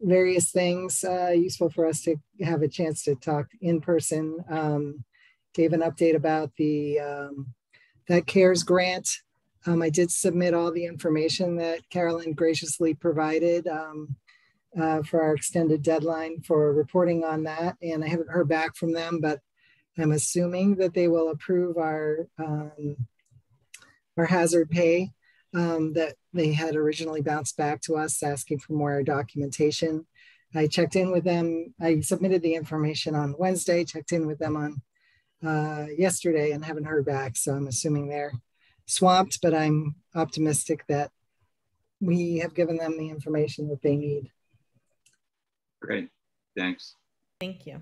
various things useful for us to have a chance to talk in person. Gave an update about the that CARES grant. I did submit all the information that Carolyn graciously provided for our extended deadline for reporting on that. And I haven't heard back from them, but I'm assuming that they will approve our hazard pay that they had originally bounced back to us asking for more documentation. I checked in with them. I submitted the information on Wednesday, checked in with them on yesterday and haven't heard back. So I'm assuming they're swamped, but I'm optimistic that we have given them the information that they need. Great, thanks. Thank you.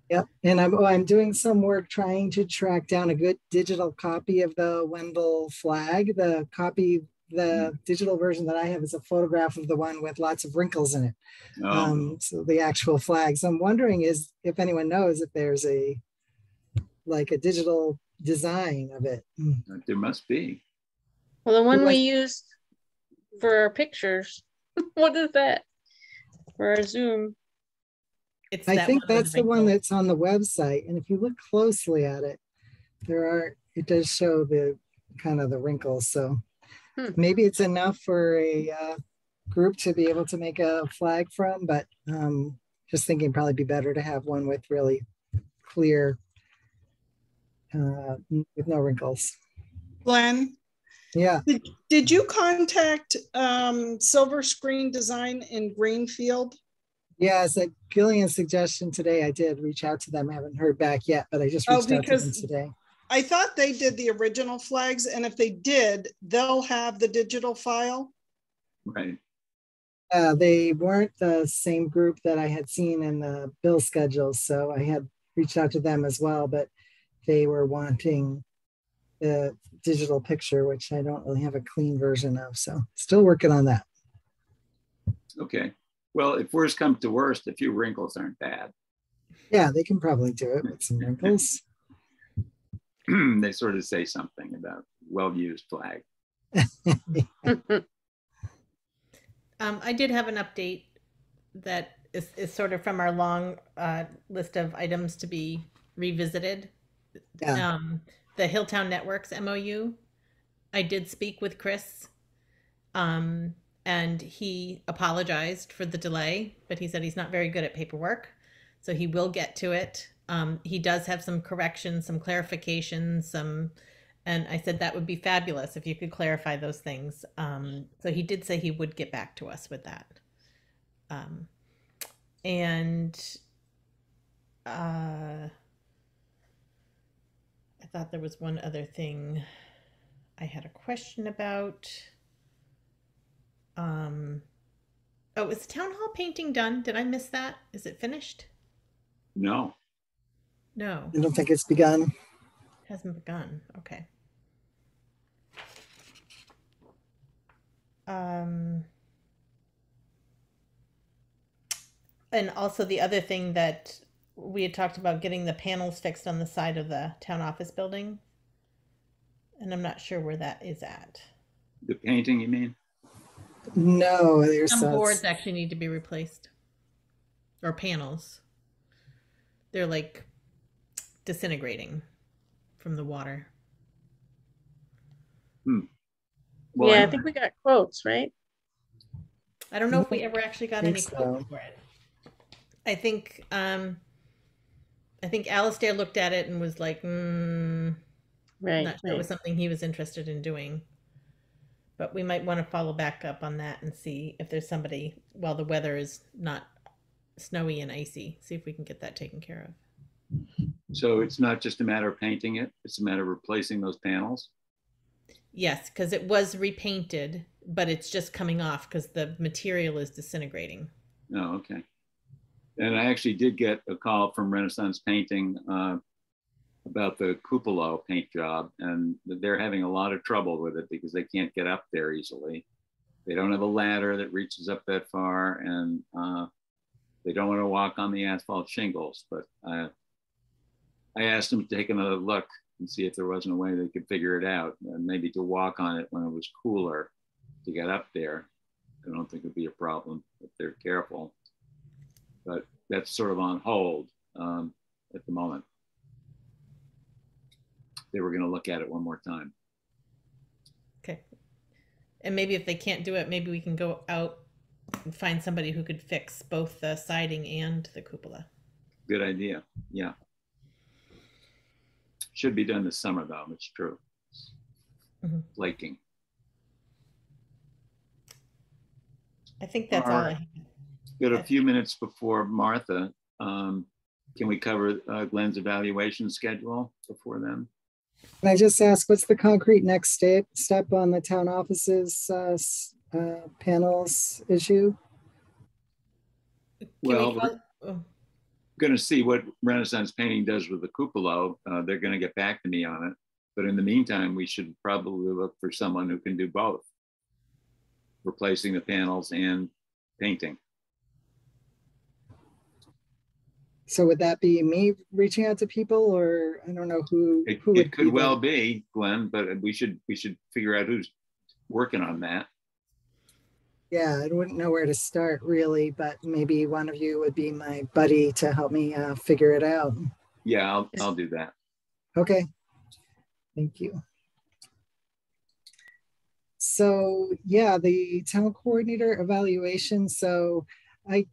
Yep, and I'm doing some work trying to track down a good digital copy of the Wendell flag. The digital version that I have is a photograph of the one with lots of wrinkles in it. So the actual flag. So I'm wondering if anyone knows if there's a digital design of it. There must be. Well, the one we used for our pictures, what is that? For our Zoom. I think that's the one that's on the website. And if you look closely at it, it does show the kind of the wrinkles. So maybe it's enough for a group to be able to make a flag from, but just thinking probably be better to have one with really clear, with no wrinkles. Glenn? Yeah. Did you contact Silver Screen Design in Greenfield? Yes, at Gillian's suggestion today, I did reach out to them. I haven't heard back yet, but I just reached out to them today. I thought they did the original flags, and if they did, they'll have the digital file. Right. They weren't the same group that I had seen in the bill schedule, so I had reached out to them as well, but they were wanting the digital picture, which I don't really have a clean version of, so still working on that. Okay. Well, if worst comes to worst, a few wrinkles aren't bad. Yeah, they can probably do it with some wrinkles. They sort of say something about well-used flag. I did have an update that is sort of from our long list of items to be revisited. Yeah. The Hilltown Networks MOU. I did speak with Chris, and he apologized for the delay, but he said he's not very good at paperwork, so he will get to it. He does have some corrections, some clarifications, and I said that would be fabulous if you could clarify those things. So he did say he would get back to us with that. I thought there was one other thing I had a question about. Oh, is the town hall painting done? Did I miss that? Is it finished? No. No. I don't think it's begun. Hasn't begun. Okay. And also the other thing that we had talked about, getting the panels fixed on the side of the town office building. And I'm not sure where that is at. The painting, you mean? No, there's some boards actually need to be replaced, or panels. They're like disintegrating from the water. Well, yeah, I think we got quotes, right? I don't know if we ever actually got any quotes for it. I think Alistair looked at it and was like, right, not sure it was something he was interested in doing. But we might want to follow back up on that and see if there's somebody, while the weather is not snowy and icy, see if we can get that taken care of. So it's not just a matter of painting it, it's a matter of replacing those panels? Yes, because it was repainted, but it's just coming off because the material is disintegrating. Oh, okay. And I actually did get a call from Renaissance Painting about the cupola paint job, and they're having a lot of trouble with it because they can't get up there easily. They don't have a ladder that reaches up that far, and they don't want to walk on the asphalt shingles. But I asked them to take another look and see if there wasn't a way they could figure it out, and maybe to walk on it when it was cooler to get up there. I don't think it'd be a problem if they're careful, but that's sort of on hold at the moment. They were going to look at it one more time. Okay. And maybe if they can't do it, maybe we can go out and find somebody who could fix both the siding and the cupola. Good idea. Yeah. Should be done this summer though, it's true. Flaking. I think that's all I have. Got a few minutes before Martha. Can we cover Glenn's evaluation schedule before then? Can I just ask, what's the concrete next step on the town offices panels issue? Well, we're going to see what Renaissance Painting does with the cupola. They're going to get back to me on it. But in the meantime, we should probably look for someone who can do both, replacing the panels and painting. So would that be me reaching out to people, or I don't know who it could well be, Glenn, but we should figure out who's working on that. Yeah, I wouldn't know where to start really, but maybe one of you would be my buddy to help me figure it out. Yeah, I'll do that. Okay, thank you. So yeah, the town coordinator evaluation. So I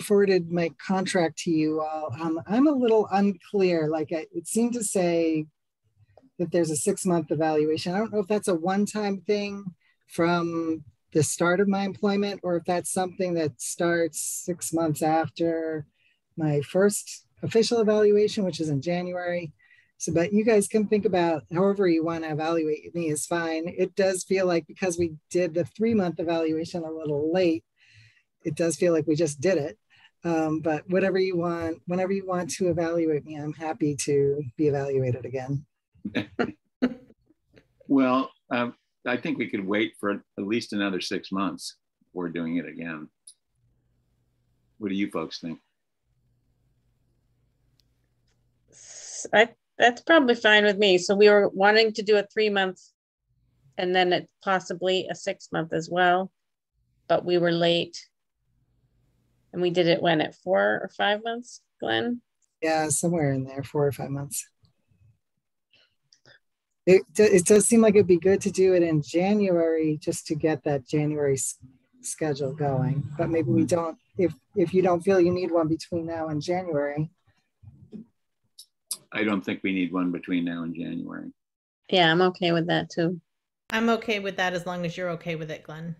forwarded my contract to you all. I'm a little unclear. Like it seemed to say that there's a 6-month evaluation. I don't know if that's a one-time thing from the start of my employment, or if that's something that starts 6 months after my first official evaluation, which is in January. So, but you guys can think about however you want to evaluate me is fine. It does feel like because we did the 3-month evaluation a little late, it does feel like we just did it. But whatever you want, whenever you want to evaluate me, I'm happy to be evaluated again. Well, I think we could wait for at least another 6 months before doing it again. What do you folks think? That's probably fine with me. So we were wanting to do a 3-month and then it possibly a 6-month as well, but we were late. And we did it when, at 4 or 5 months, Glenn? Yeah, somewhere in there, 4 or 5 months. It does seem like it'd be good to do it in January just to get that January schedule going. But maybe we don't, if you don't feel you need one between now and January. I don't think we need one between now and January. Yeah, I'm okay with that too. I'm okay with that as long as you're okay with it, Glenn.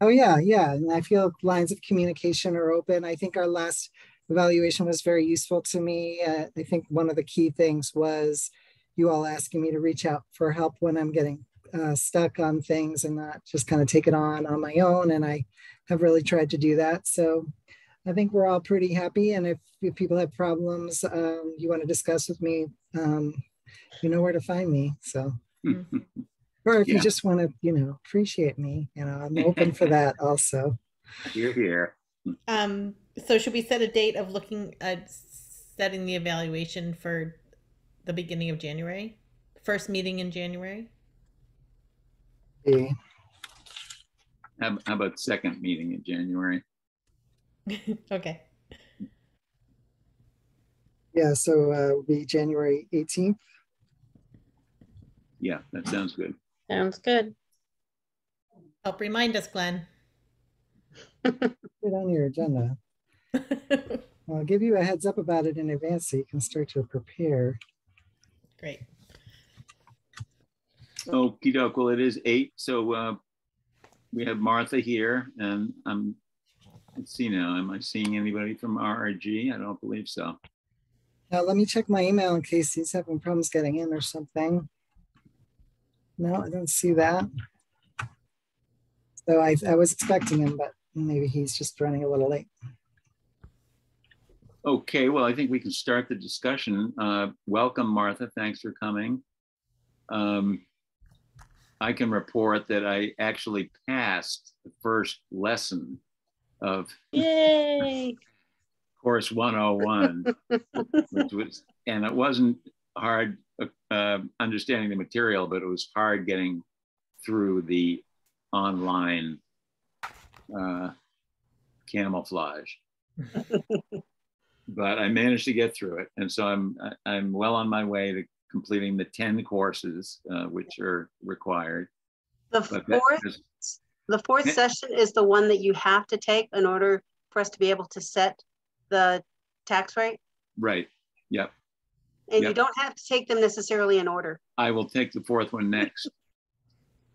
Oh yeah, yeah. And I feel lines of communication are open. I think our last evaluation was very useful to me. I think one of the key things was you all asking me to reach out for help when I'm getting stuck on things and not just kind of take it on my own. And I have really tried to do that. So I think we're all pretty happy. And if people have problems you want to discuss with me, you know where to find me. So, or if you just want to, appreciate me, I'm open for that also. You're here. So should we set a date of looking at setting the evaluation for the beginning of January? First meeting in January? Yeah. How about second meeting in January? Okay. Yeah, so it'll be January 18th. Yeah, that sounds good. Sounds good. Help remind us, Glenn. Put it on your agenda. I'll give you a heads up about it in advance so you can start to prepare. Great. Okie doke. Well, it is 8, so we have Martha here, and let's see now. Am I seeing anybody from RRG? I don't believe so. Now let me check my email in case he's having problems getting in or something. No, I don't see that. So I was expecting him, but maybe he's just running a little late. Okay, well, I think we can start the discussion. Welcome, Martha. Thanks for coming. I can report that I actually passed the first lesson of Yay! Course 101, which was, and it wasn't hard understanding the material, but it was hard getting through the online camouflage. But I managed to get through it, and so I'm well on my way to completing the 10 courses which are required. The fourth session is the one that you have to take in order for us to be able to set the tax rate. Right. Yep. And you don't have to take them necessarily in order. I will take the 4th one next.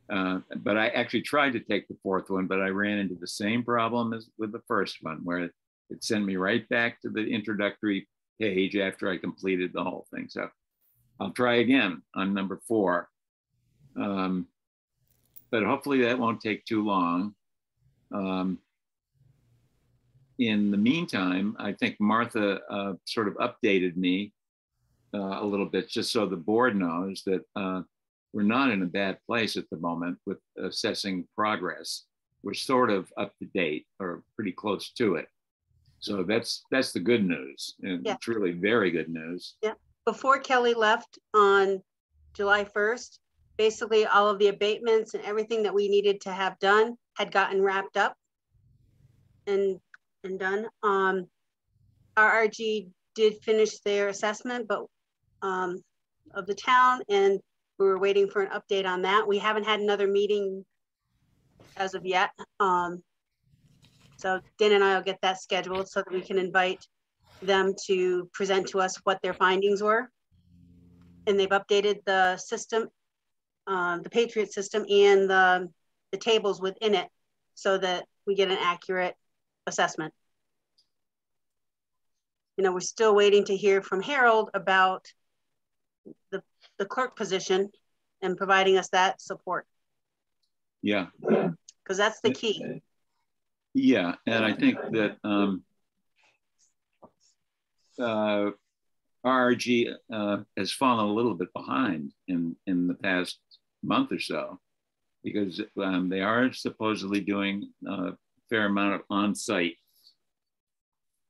But I actually tried to take the 4th one, but I ran into the same problem as with the first one, where it sent me right back to the introductory page after I completed the whole thing. So I'll try again on number 4. But hopefully that won't take too long. In the meantime, I think Martha sort of updated me a little bit, just so the board knows that we're not in a bad place at the moment with assessing progress. We're sort of up to date or pretty close to it. So that's the good news, and it's really very good news. Yeah. Before Kelly left on July 1st, basically all of the abatements and everything that we needed to have done had gotten wrapped up and done. RRG did finish their assessment, but of the town, and we were waiting for an update on that. We haven't had another meeting as of yet. So Dan and I will get that scheduled so that we can invite them to present to us what their findings were. And they've updated the system, the Patriot system, and the tables within it so that we get an accurate assessment. We're still waiting to hear from Harold about the clerk position and providing us that support. Yeah. Because that's the key. Yeah, and I think that RRG has fallen a little bit behind in the past month or so, because they are supposedly doing a fair amount of on-site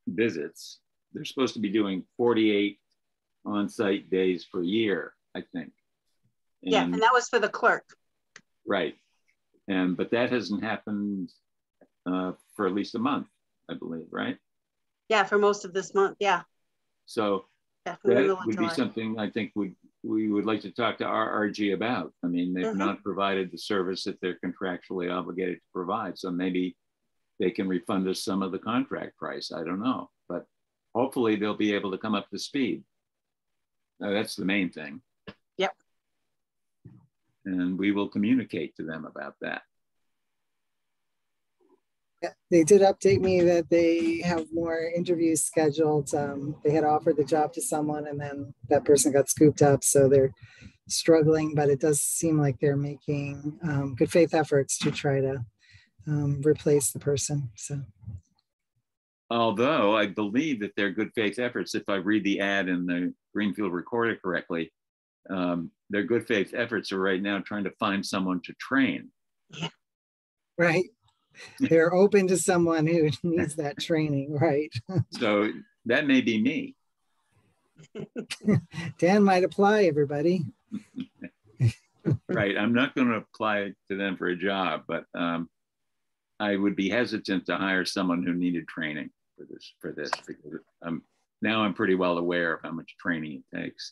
visits. They're supposed to be doing 48 on-site days per year, I think. Yeah, and that was for the clerk. Right. But that hasn't happened for at least a month, I believe, right? Yeah, for most of this month, yeah. So definitely that would be something I think we would like to talk to RRG about. I mean, they've not provided the service that they're contractually obligated to provide. So maybe they can refund us some of the contract price. I don't know, but hopefully they'll be able to come up to speed. That's the main thing. Yep. And we will communicate to them about that. Yeah, they did update me that they have more interviews scheduled. They had offered the job to someone and then that person got scooped up. So they're struggling, but it does seem like they're making good faith efforts to try to replace the person. So, although I believe that they're good faith efforts, if I read the ad in the Greenfield Recorder correctly, their good faith efforts are right now trying to find someone to train. Yeah. Right. They're open to someone who needs that training, right? So that may be me. Dan might apply, everybody. Right. I'm not going to apply to them for a job, but I would be hesitant to hire someone who needed training for this because now I'm pretty well aware of how much training it takes.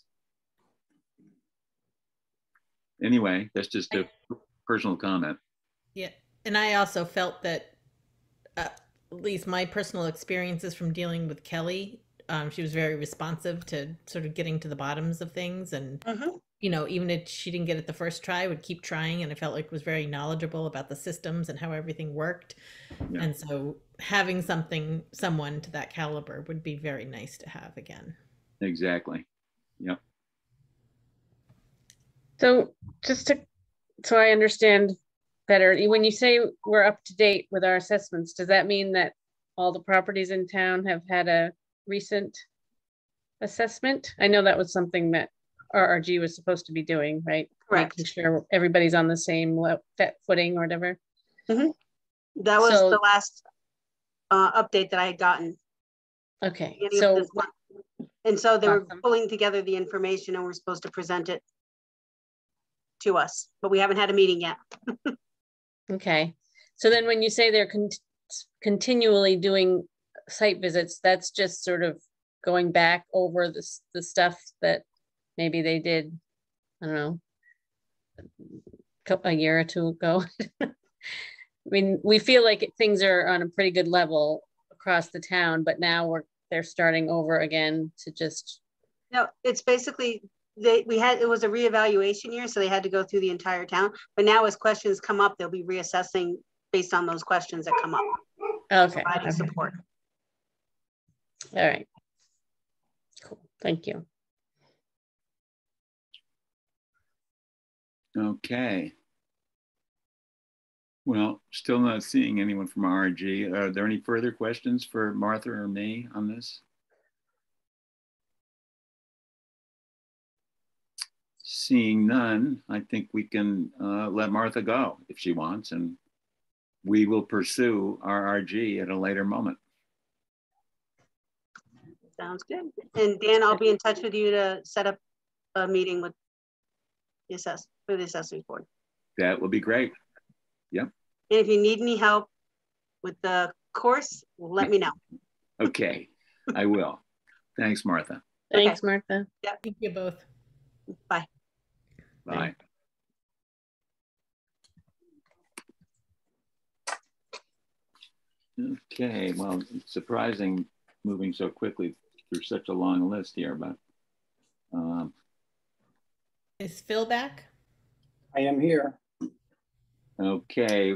Anyway, that's just a personal comment. Yeah. And I also felt that, at least my personal experiences from dealing with Kelly, she was very responsive to sort of getting to the bottoms of things. And, you know, even if she didn't get it the first try, would keep trying. And I felt like was very knowledgeable about the systems and how everything worked. Yeah. And so having someone to that caliber would be very nice to have again. Exactly. Yep. So so I understand better, when you say we're up to date with our assessments, does that mean that all the properties in town have had a recent assessment? I know that was something that RRG was supposed to be doing, right? Correct. Making sure everybody's on the same footing or whatever. That was the last update that I had gotten. Okay. And so they were pulling together the information and we're supposed to present it to us, but we haven't had a meeting yet. Okay. So then when you say they're continually doing site visits, that's just sort of going back over the stuff that maybe they did, I don't know, a year or two ago. I mean, we feel like things are on a pretty good level across the town, but now they're starting over again to just. No, it's basically it was a reevaluation year, so they had to go through the entire town. But now as questions come up, they'll be reassessing based on those questions that come up. Okay. Providing support. All right. Cool. Thank you. Okay. Well, still not seeing anyone from RRG. Are there any further questions for Martha or me on this? Seeing none, I think we can let Martha go if she wants, and we will pursue RRG at a later moment. Sounds good. And Dan, I'll be in touch with you to set up a meeting with the assessor's board. That will be great. Yep. And if you need any help with the course, let me know. Okay, I will. Thanks, Martha. Thanks, Martha. Yeah. Thank you both. Bye. Bye. Okay, well, it's surprising moving so quickly through such a long list here, but. Is Phil back? I am here. Okay,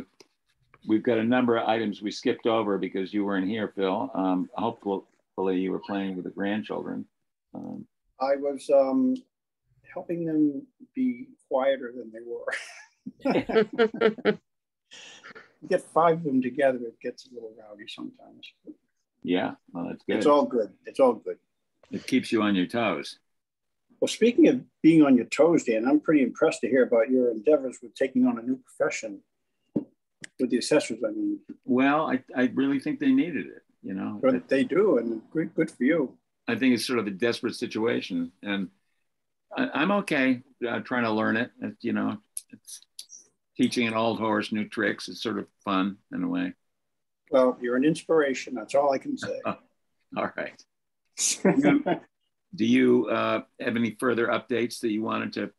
we've got a number of items we skipped over because you weren't here, Phil. Hopefully you were playing with the grandchildren. I was helping them be quieter than they were. Get 5 of them together, it gets a little rowdy sometimes. Yeah, well, that's good. It's all good. It's all good. It keeps you on your toes. Well, speaking of being on your toes, Dan, I'm pretty impressed to hear about your endeavors with taking on a new profession with the assessors. I mean, well, I really think they needed it, you know. But they do, and good for you. I think it's sort of a desperate situation, and I'm okay trying to learn it. You know, it's teaching an old horse new tricks. It's sort of fun in a way. Well, you're an inspiration. That's all I can say. All right. Do you have any further updates that you wanted to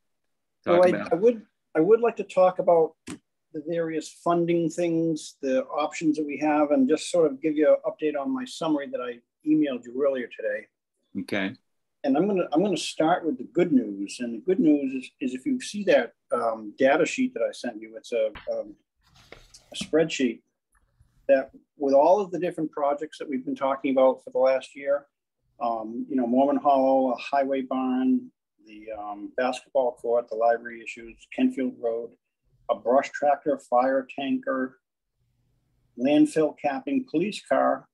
talk about? I would like to talk about the various funding things, the options that we have, and just sort of give you an update on my summary that I emailed you earlier today. Okay. And I'm gonna start with the good news. And the good news is if you see that data sheet that I sent you, it's a spreadsheet that with all of the different projects that we've been talking about for the last year, you know, Mormon Hollow, a highway barn, the basketball court, the library issues, Kentfield Road, a brush tractor, fire tanker, landfill capping, police car,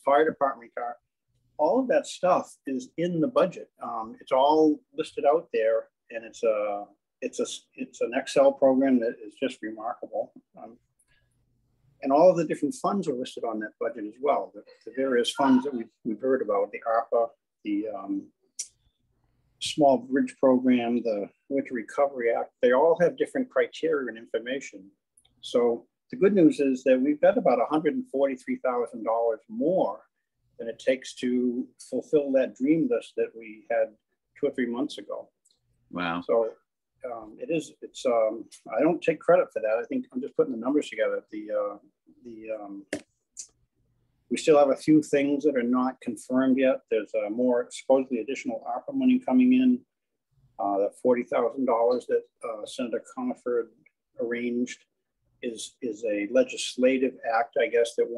fire department car. All of that stuff is in the budget. It's all listed out there, and it's an Excel program that is just remarkable. And all of the different funds are listed on that budget as well. The various funds that we've heard about, the ARPA, the Small Bridge Program, the Winter Recovery Act, they all have different criteria and information. So the good news is that we've got about $143,000 more than it takes to fulfill that dream list that we had 2 or 3 months ago. Wow. So I don't take credit for that. I think I'm just putting the numbers together. We still have a few things that are not confirmed yet. There's more supposedly additional ARPA money coming in. That $40,000 that Senator Coniford arranged is a legislative act, I guess, that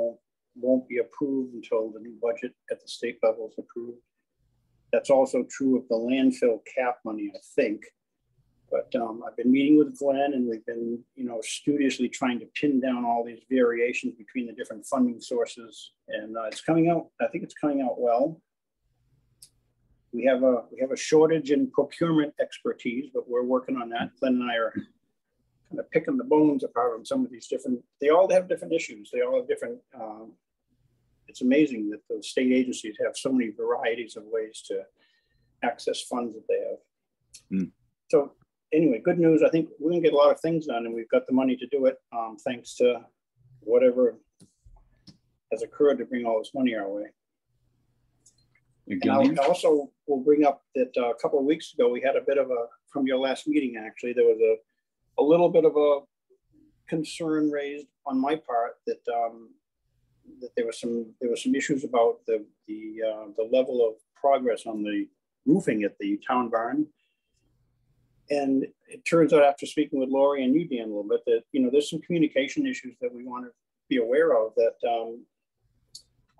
won't be approved until the new budget at the state level is approved. That's also true of the landfill cap money, I think. But I've been meeting with Glenn, and we've been, you know, studiously trying to pin down all these variations between the different funding sources, and it's coming out. I think it's coming out well. We have a shortage in procurement expertise, but we're working on that. Glenn and I are kind of picking the bones apart on some of these different. They all have different issues. They all have different. It's amazing that the state agencies have so many varieties of ways to access funds that they have. Mm. So. Anyway, good news. I think we're going to get a lot of things done, and we've got the money to do it, thanks to whatever has occurred to bring all this money our way. And I also will bring up that a couple of weeks ago, we had a bit of from your last meeting, actually, there was a little bit of a concern raised on my part that there were some issues about the level of progress on the roofing at the town barn. And it turns out, after speaking with Lori and you, Dan, a little bit, that, you know, there's some communication issues that we want to be aware of. That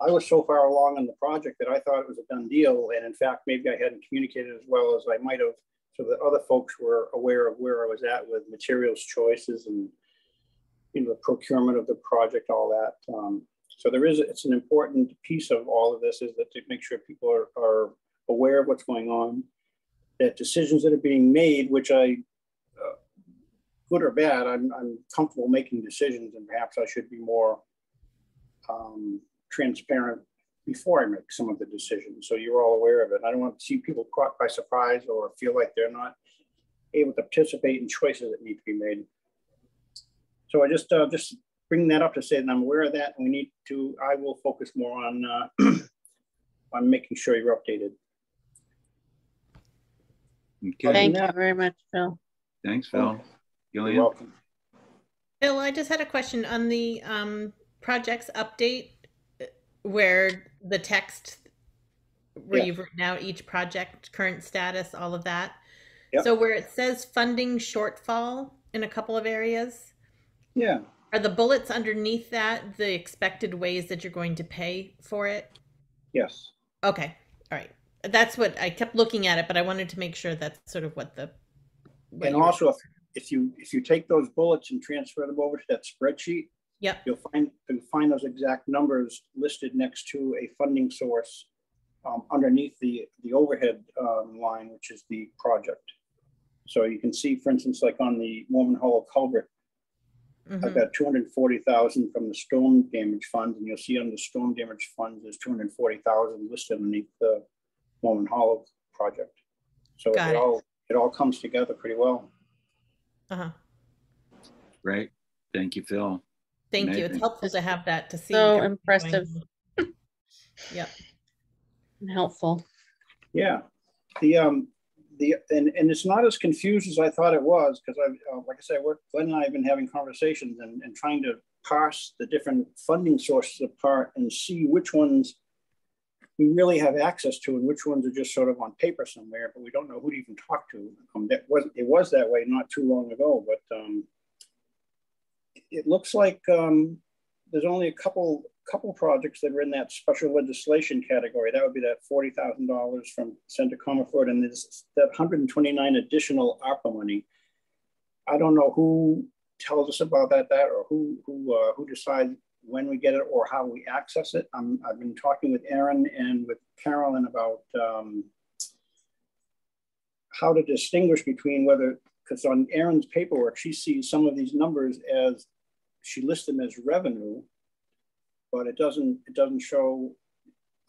I was so far along on the project that I thought it was a done deal. And in fact, maybe I hadn't communicated as well as I might have, so that other folks were aware of where I was at with materials choices and, you know, the procurement of the project, all that. So it's an important piece of all of this, is that to make sure people are aware of what's going on. That decisions that are being made, which I, good or bad, I'm comfortable making decisions, and perhaps I should be more transparent before I make some of the decisions, so you're all aware of it. I don't want to see people caught by surprise or feel like they're not able to participate in choices that need to be made. So I just bring that up to say that I'm aware of that, and I will focus more on on making sure you're updated. Okay. Thank you very much, Phil. Thanks, Phil. You're welcome. Phil, I just had a question on the projects update, where the text, where you've written out each project, current status, all of that. Yep. So where it says funding shortfall in a couple of areas. Yeah. Are the bullets underneath that the expected ways that you're going to pay for it? Yes. Okay. All right. that's what I kept looking at it, but I wanted to make sure that's sort of what And also, if you take those bullets and transfer them over to that spreadsheet, yep, you'll find those exact numbers listed next to a funding source underneath the overhead line, which is the project. So you can see, for instance, like on the Mormon Hollow culvert, I've got 240,000 from the storm damage fund, and you'll see under the storm damage funds there's 240,000 listed underneath the Mormon Hollow project. So it all comes together pretty well. Right. Thank you, Phil. Thank you. It's helpful to have that to see. So impressive. Yep. And helpful. Yeah. And it's not as confused as I thought it was, because like I said, Glenn and I have been having conversations and trying to parse the different funding sources apart and see which ones we really have access to and which ones are just sort of on paper somewhere, but we don't know who to even talk to. It was that way not too long ago, but it looks like there's only a couple projects that are in that special legislation category. That would be that $40,000 from Senator Comerford, and there's that 129 additional ARPA money. I don't know who tells us about that or who decides when we get it or how we access it. I've been talking with Aaron and with Carolyn about how to distinguish between whether, because on Aaron's paperwork, she sees some of these numbers as, she lists them as revenue, but it doesn't show.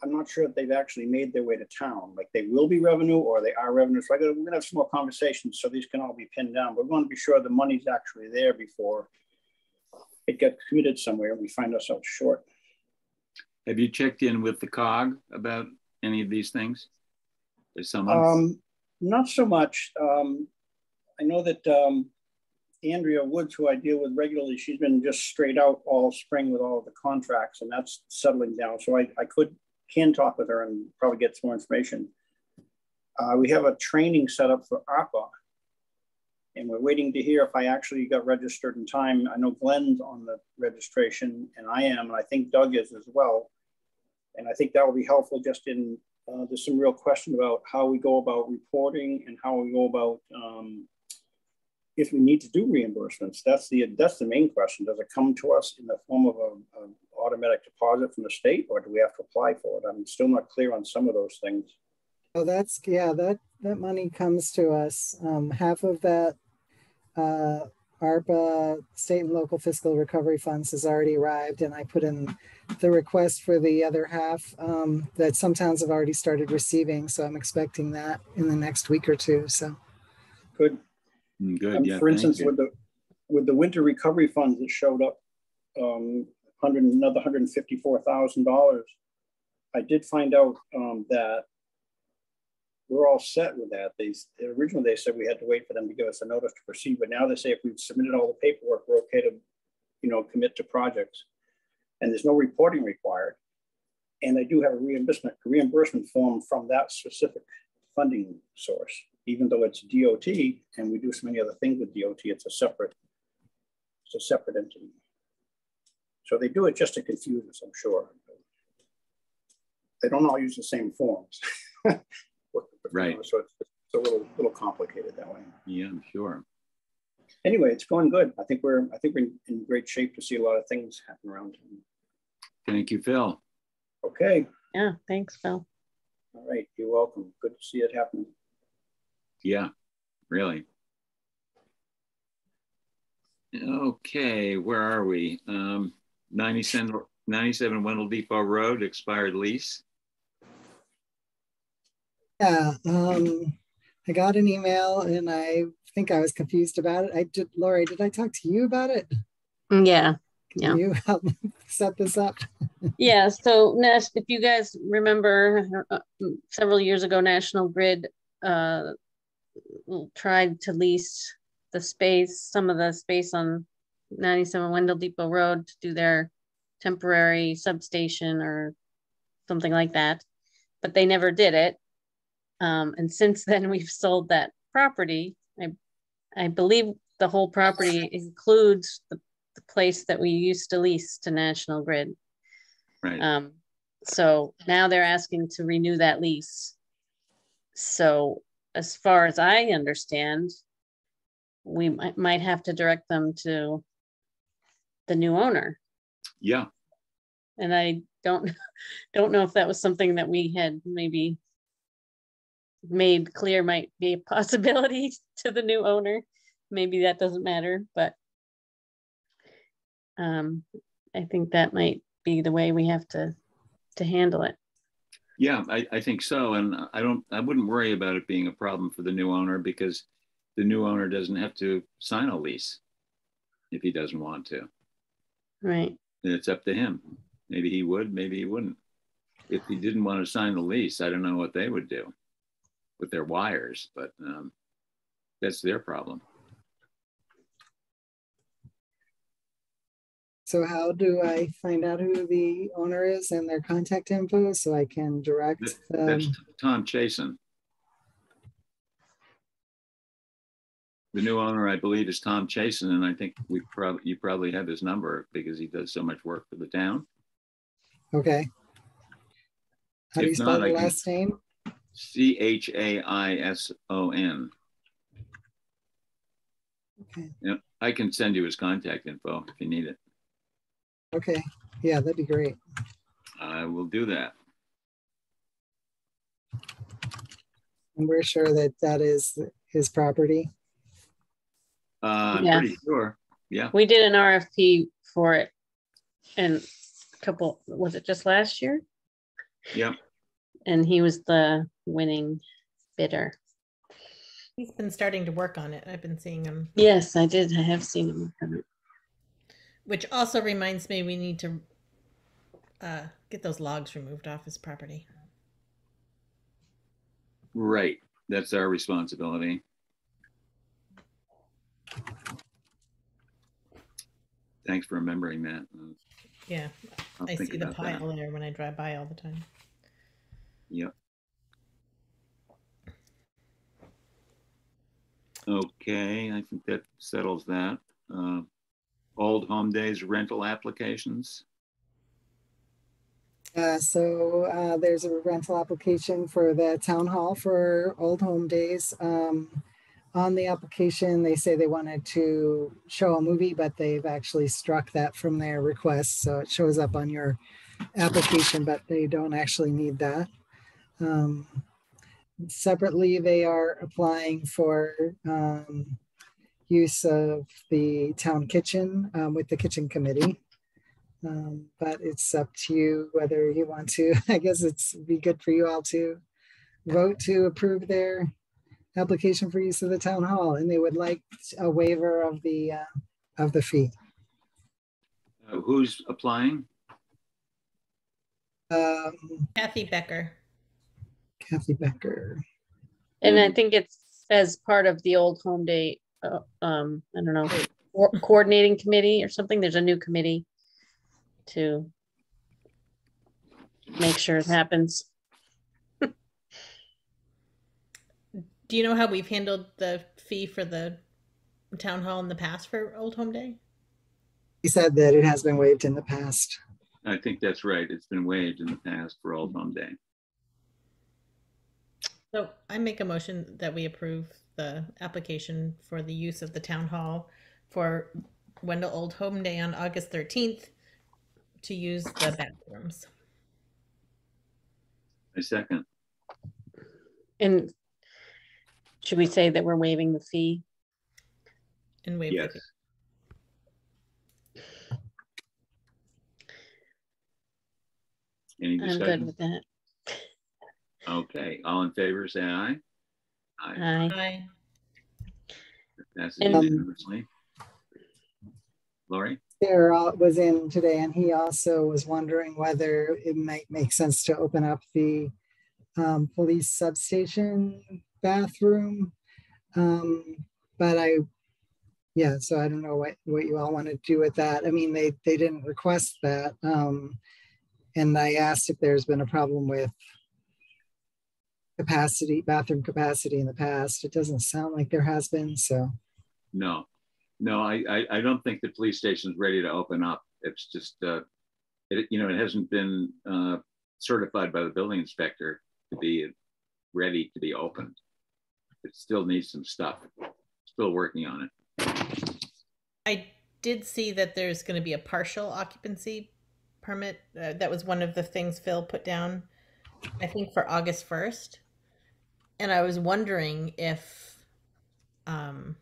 I'm not sure if they've actually made their way to town. Like they will be revenue or they are revenue. So we're gonna have some more conversations so these can all be pinned down, but we want to be sure the money's actually there before it gets committed somewhere and we find ourselves short. Have you checked in with the COG about any of these things? There's someone? Not so much. I know that Andrea Woods, who I deal with regularly, she's been just straight out all spring with all of the contracts, and that's settling down. So I can talk with her and probably get some more information. We have a training set up for ARPA, and we're waiting to hear if I actually got registered in time. I know Glenn's on the registration, and I am, and I think Doug is as well. And I think that will be helpful just in, there's some real question about how we go about reporting and how we go about if we need to do reimbursements. That's the main question. Does it come to us in the form of an automatic deposit from the state, or do we have to apply for it? I'm still not clear on some of those things. Oh, that money comes to us. Half of that ARPA, state and local fiscal recovery funds, has already arrived, and I put in the request for the other half that some towns have already started receiving. So I'm expecting that in the next week or two. So good. Good. Yeah, for instance, with the winter recovery funds that showed up, another $154,000. I did find out that we're all set with that. Originally they said we had to wait for them to give us a notice to proceed, but now they say if we've submitted all the paperwork, we're okay to, commit to projects, and there's no reporting required. And they do have a reimbursement form from that specific funding source, even though it's DOT, and we do so many other things with DOT. It's a separate entity. So they do it just to confuse us, I'm sure. They don't all use the same forms. Right. So it's a little complicated that way. Yeah, I'm sure. Anyway, it's going good. I think we're in great shape to see a lot of things happen around town. Thank you, Phil. Okay. Yeah, thanks, Phil. All right, you're welcome. Good to see it happening. Yeah, really. Okay, where are we? 97 Wendell Depot Road, expired lease. yeah, I got an email and I think I was confused about it. Lori, did I talk to you about it? Yeah. Can you help me set this up? Yeah, so Nash, if you guys remember several years ago, National Grid tried to lease some of the space on 97 Wendell Depot Road to do their temporary substation or something like that, but they never did it. And since then we've sold that property. I believe the whole property includes the place that we used to lease to National Grid. Right. So now they're asking to renew that lease. So as far as I understand, we might have to direct them to the new owner. Yeah. And I don't know if that was something that we had maybe made clear might be a possibility to the new owner. Maybe that doesn't matter, but I think that might be the way we have to handle it. Yeah, I think so. And I wouldn't worry about it being a problem for the new owner, because the new owner doesn't have to sign a lease if he doesn't want to. Right. And it's up to him. Maybe he would, maybe he wouldn't. If he didn't want to sign the lease, I don't know what they would do with their wires, but that's their problem. So how do I find out who the owner is and their contact info so I can direct them? That's Tom Chasen. The new owner, I believe, is Tom Chasen, and I think you probably have his number because he does so much work for the town. Okay. How do you spell the last name? Chaison. Okay. Yeah, I can send you his contact info if you need it. Okay. Yeah, that'd be great. I will do that. And we're sure that that is his property. I'm Yeah. pretty sure. Yeah. We did an RFP for it, and was it just last year? Yep. And he was the winning bidder. He's been starting to work on it. I've been seeing him. Yes, I did. I have seen him work on it. Which also reminds me, we need to get those logs removed off his property. Right. That's our responsibility. Thanks for remembering that. Yeah, I see the pile there when I drive by all the time. Yep. Okay, I think that settles that. Old Home Days rental applications. So there's a rental application for the town hall for Old Home Days. On the application, they say they wanted to show a movie, but they've actually struck that from their request. So it shows up on your application, but they don't actually need that. Separately, they are applying for use of the town kitchen with the kitchen committee. But it's up to you whether you want to. I guess be good for you all to vote to approve their application for use of the town hall, and they would like a waiver of the fee. Who's applying? Kathy Becker. Kathy Becker. And I think it's as part of the Old Home Day, I don't know, coordinating committee or something. There's a new committee to make sure it happens. Do you know how we've handled the fee for the town hall in the past for Old Home Day? He said that it has been waived in the past. I think that's right. It's been waived in the past for Old Home Day. So I make a motion that we approve the application for the use of the town hall for Wendell Old Home Day on August 13th to use the bathrooms. I second. And should we say that we're waiving the fee? And waive Yes. the fee. Any I'm discussion? good with that. Okay, all in favor, say aye. Aye. Aye. Passes And- unanimously. Lori? Sarah was in today, and he also was wondering whether it might make sense to open up the police substation bathroom. But so I don't know what you all want to do with that. I mean, they didn't request that. And I asked if there's been a problem with bathroom capacity in the past. It doesn't sound like there has been, so. No, I don't think the police station's ready to open up. It's just, it hasn't been certified by the building inspector to be ready to be opened. It still needs some stuff. Still working on it. I did see that there's going to be a partial occupancy permit. That was one of the things Phil put down, I think, for August 1st. And I was wondering if, I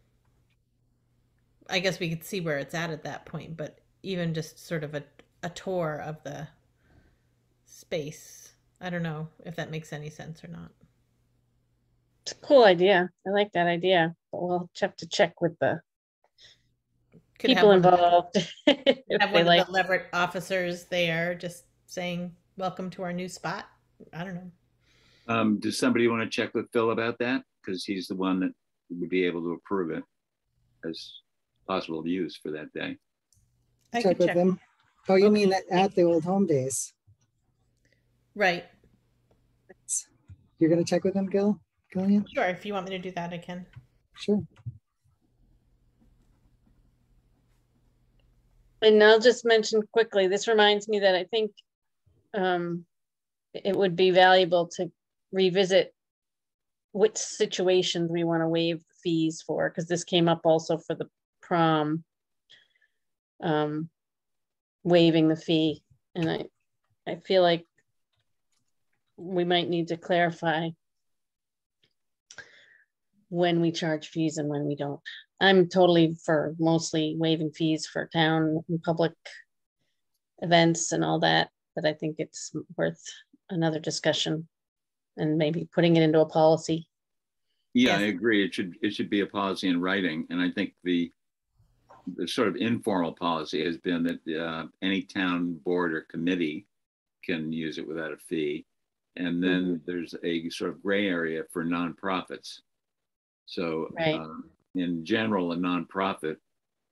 guess we could see where it's at that point, but even just sort of a tour of the space. I don't know if that makes any sense or not. It's a cool idea. I like that idea, but we'll have to check with the people involved. Have one of the Leverett officers there just saying, welcome to our new spot. I don't know. Does somebody want to check with Phil about that? Because he's the one that would be able to approve it as possible use for that day. Check with them. Oh, you mean at the Old Home Days? Right. You're going to check with them, Gillian? Sure. If you want me to do that, I can. Sure. And I'll just mention quickly, this reminds me that I think it would be valuable to revisit which situations we want to waive the fees for, because this came up also for the prom, waiving the fee. And I feel like we might need to clarify when we charge fees and when we don't. I'm totally for mostly waiving fees for town and public events and all that, but I think it's worth another discussion and maybe putting it into a policy. Yeah, yes. I agree. It should be a policy in writing. And I think the sort of informal policy has been that any town board or committee can use it without a fee. And then there's a sort of gray area for nonprofits. So in general, a nonprofit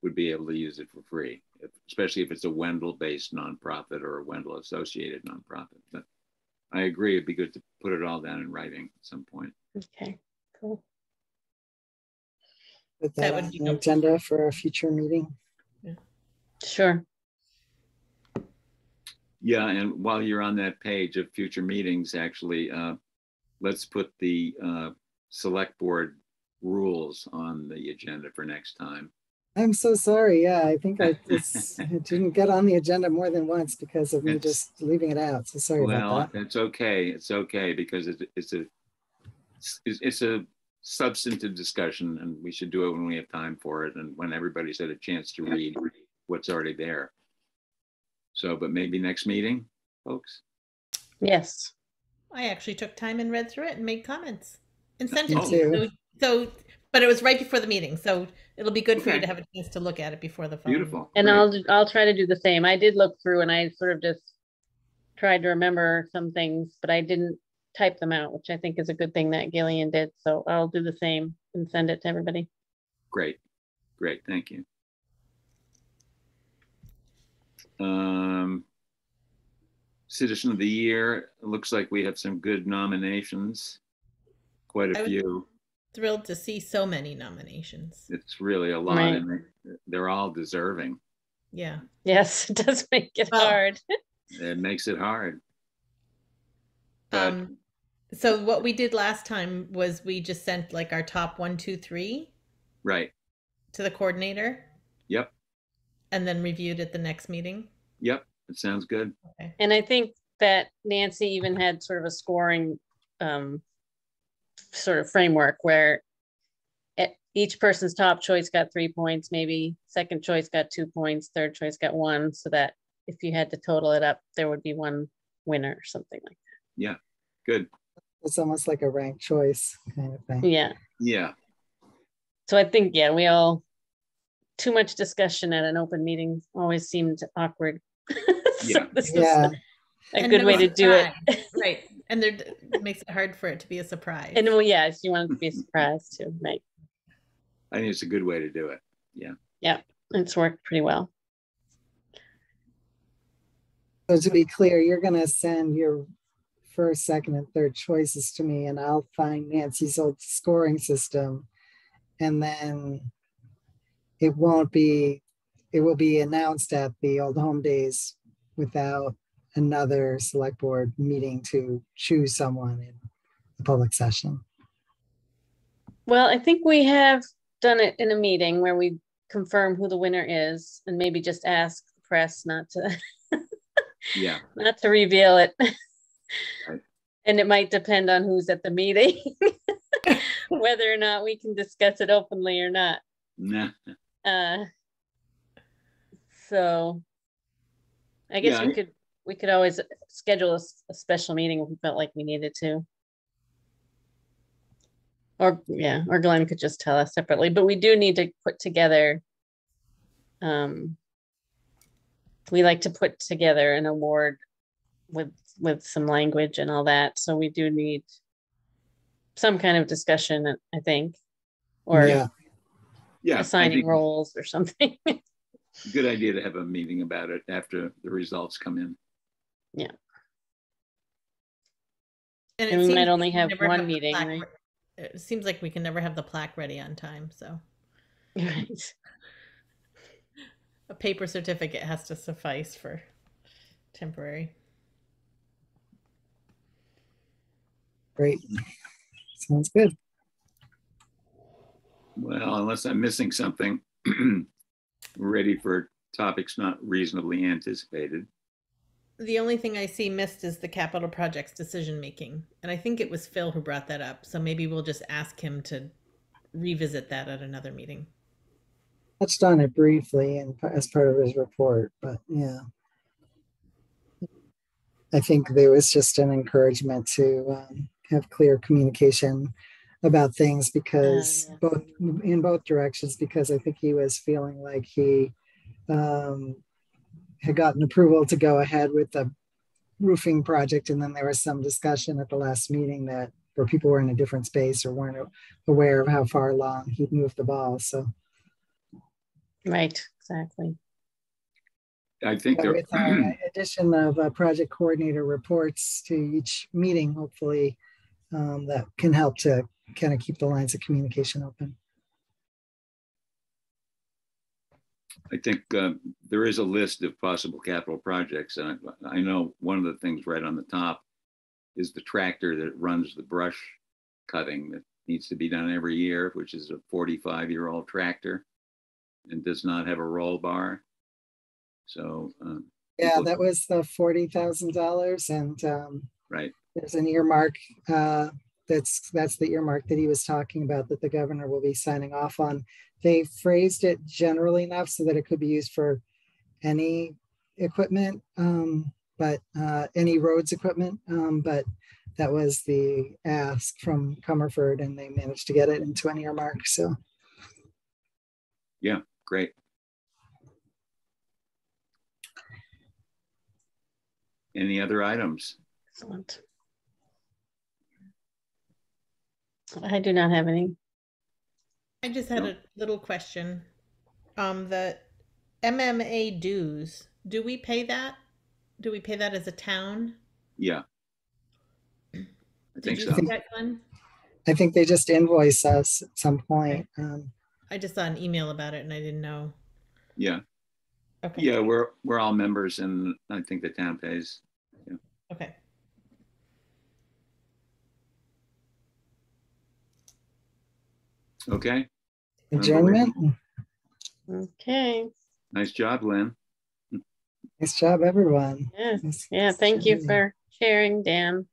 would be able to use it for free, especially if it's a Wendell-based nonprofit or a Wendell-associated nonprofit. But I agree, it'd be good to put it all down in writing at some point. Okay, cool. Put that on the agenda for a future meeting. Yeah. Sure. Yeah, and while you're on that page of future meetings, actually, let's put the select board rules on the agenda for next time. I'm so sorry. Yeah, I think it didn't get on the agenda more than once because of me just leaving it out. So sorry about that. It's okay. It's okay because it's a substantive discussion, and we should do it when we have time for it and when everybody's had a chance to read what's already there. So, but maybe next meeting, folks? Yes. I actually took time and read through it and made comments and sent it to you. So, but it was right before the meeting. So it'll be good for you to have a chance to look at it before the phone. Beautiful. And I'll try to do the same. I did look through and I sort of just tried to remember some things, but I didn't type them out, which I think is a good thing that Gillian did. So I'll do the same and send it to everybody. Great. Great. Thank you. Citizen of the Year. It looks like we have some good nominations. Quite a few. Thrilled to see so many nominations. It's really a lot, right. And they're all deserving. Yeah. Yes, it does make it hard. It makes it hard. So what we did last time was we just sent like our top 1, 2, 3. Right. To the coordinator. Yep. And then reviewed at the next meeting. Yep. It sounds good. Okay. And I think that Nancy even had sort of a scoring sort of framework where each person's top choice got 3 points, maybe second choice got 2 points, third choice got 1, so that if you had to total it up, there would be one winner or something like that. Yeah, good. It's almost like a ranked choice kind of thing. Yeah. Yeah. So I think, yeah, we all, too much discussion at an open meeting always seemed awkward. Yeah. This is a good way to do it. Right. And it makes it hard for it to be a surprise. And well, yes, you want it to be a surprise too, right? I think it's a good way to do it. Yeah. Yeah, it's worked pretty well. So to be clear, you're going to send your first, second, and third choices to me, and I'll find Nancy's old scoring system, and then it will be announced at the Old Home Days without another select board meeting to choose someone the public session. Well, I think we have done it in a meeting where we confirm who the winner is and maybe just ask the press not to Yeah. not to reveal it. Right. And it might depend on who's at the meeting, whether or not we can discuss it openly or not. Nah. So I guess Yeah, we could always schedule a special meeting if we felt like we needed to. Or Glenn could just tell us separately, but we do need to put together, we like to put together an award with some language and all that. So we do need some kind of discussion, I think, or Yeah. I assigning think roles or something. good idea to have a meeting about it after the results come in. Yeah. And And it we seems might only we can have never one the meeting, plaque right? It seems like we can never have the plaque ready on time, so Right. a paper certificate has to suffice for temporary. Great. Sounds good. Well, unless I'm missing something, we're ready for topics not reasonably anticipated. The only thing I see missed is the capital projects decision making. And I think it was Phil who brought that up. So maybe we'll just ask him to revisit that at another meeting. Touched on it briefly and as part of his report, but yeah. I think there was just an encouragement to have clear communication about things because in both directions, because I think he was feeling like he had gotten approval to go ahead with the roofing project. And then there was some discussion at the last meeting that where people were in a different space or weren't aware of how far along he'd moved the ball. So. Right, exactly. I think with the addition of project coordinator reports to each meeting, hopefully that can help to kind of keep the lines of communication open. I think there is a list of possible capital projects. And I know one of the things right on the top is the tractor that runs the brush cutting that needs to be done every year, which is a 45-year-old tractor and does not have a roll bar. So yeah, that was the $40,000, and right. There's an earmark that's the earmark that he was talking about that the governor will be signing off on. They phrased it generally enough so that it could be used for any equipment, but any roads equipment. But that was the ask from Comerford, and they managed to get it into an earmark. So, yeah, great. Any other items? Excellent. I do not have any. I just had a little question. The MMA dues, do we pay that? Do we pay that as a town? Yeah. I think so. See that, Glenn? I think they just invoice us at some point. Okay. I just saw an email about it and I didn't know. Yeah. Okay. Yeah, we're all members, and I think the town pays. Yeah. Okay. Okay. Adjournment. Okay. Nice job, Lynn. Nice job, everyone. Yeah. Yeah. Thank you for sharing, Dan.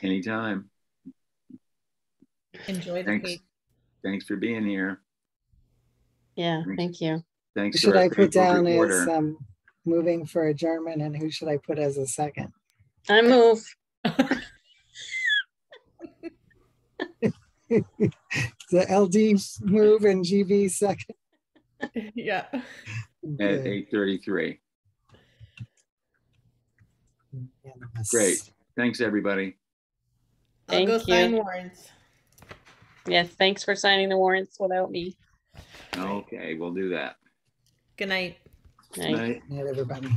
Anytime. Enjoy the cake. Thanks for being here. Yeah. Thank you. Who Thanks. should I put down as moving for adjournment, and who should I put as a second? I move. The LD move and GB second. Yeah. At 8:33. Great. Thanks, everybody. I'll go sign warrants. Yes, thanks for signing the warrants without me. Okay, we'll do that. Good night. Night. Night, everybody.